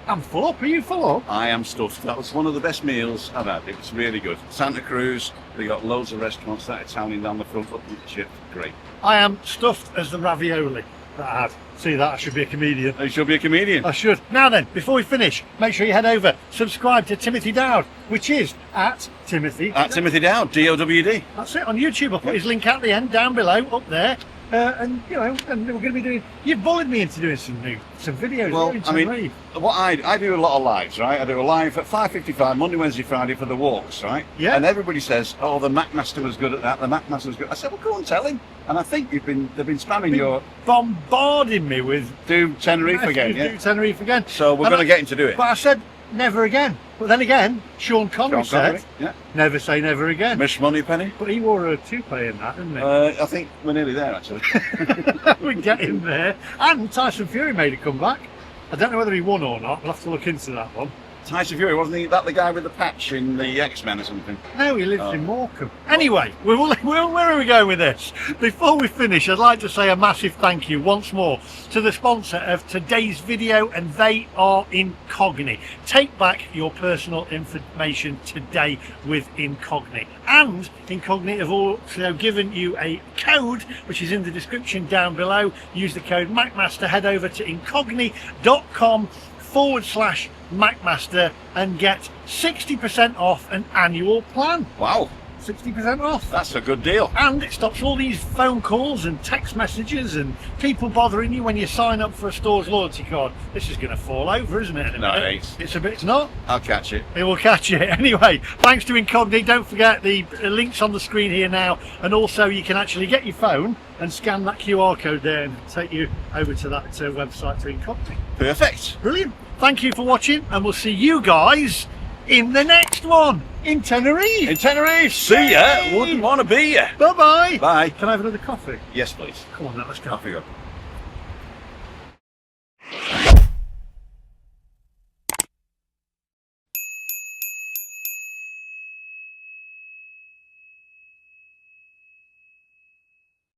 S1: I'm full up. Are you full up?
S17: I am stuffed. That was one of the best meals I've had. It was really good. Santa Cruz, they got loads of restaurants that Italian down the front of the ship. Great.
S1: I am stuffed as the ravioli that I had. See that? I should be a comedian.
S17: You should be a comedian.
S1: I should. Now then, before we finish, make sure you head over, subscribe to Timothy Dowd, which is at Timothy.
S17: At Timothy Dowd, D-O-W-D.
S1: That's it, on YouTube. I'll put his link at the end, down below, up there. And you know, and we're going to be doing. You've bullied me into doing some videos.
S17: Well, I mean, what I do a lot of lives, right? I do a live at 5:55 Monday, Wednesday, Friday for the walks, right?
S1: Yeah.
S17: And everybody says, "Oh, the MacMaster was good at that. The MacMaster was good." I said, "Well, go and tell him." And I think they've been spamming your
S1: bombarding me with
S17: do Tenerife again, yeah.
S1: Do Tenerife again.
S17: So we're going to get him to do it.
S1: But I said never again. But then again, Sean Connery said,
S17: yeah.
S1: Never say never again.
S17: Miss Moneypenny.
S1: But he wore a toupee in that, didn't he?
S17: I think we're nearly there, actually.
S1: We get him there. And Tyson Fury made a comeback. I don't know whether he won or not. We'll have to look into that one.
S17: Tyson Fury, wasn't he that the guy with the patch in the X-Men or something?
S1: No, he lives in Morecambe. Anyway, where are we going with this? Before we finish, I'd like to say a massive thank you once more to the sponsor of today's video, and they are Incogni. Take back your personal information today with Incogni. And Incogni have also given you a code, which is in the description down below. Use the code MacMaster, head over to incogni.com/MacMaster and get 60% off an annual plan.
S17: Wow.
S1: 60% off.
S17: That's a good deal.
S1: And it stops all these phone calls and text messages and people bothering you when you sign up for a store's loyalty card. This is going to fall over, isn't it?
S17: No, it ain't.
S1: It's not.
S17: I'll catch it.
S1: It will catch you. Anyway, thanks to Incogni. Don't forget the links on the screen here now, and also you can actually get your phone and scan that QR code there and take you over to that website to Incogni.
S17: Perfect.
S1: Brilliant. Thank you for watching, and we'll see you guys in the next one in Tenerife.
S17: In Tenerife. See ya. Wouldn't want to be ya.
S1: Bye-bye.
S17: Bye.
S1: Can I have another coffee?
S17: Yes, please.
S1: Come on, now, let's go.
S17: Off we go.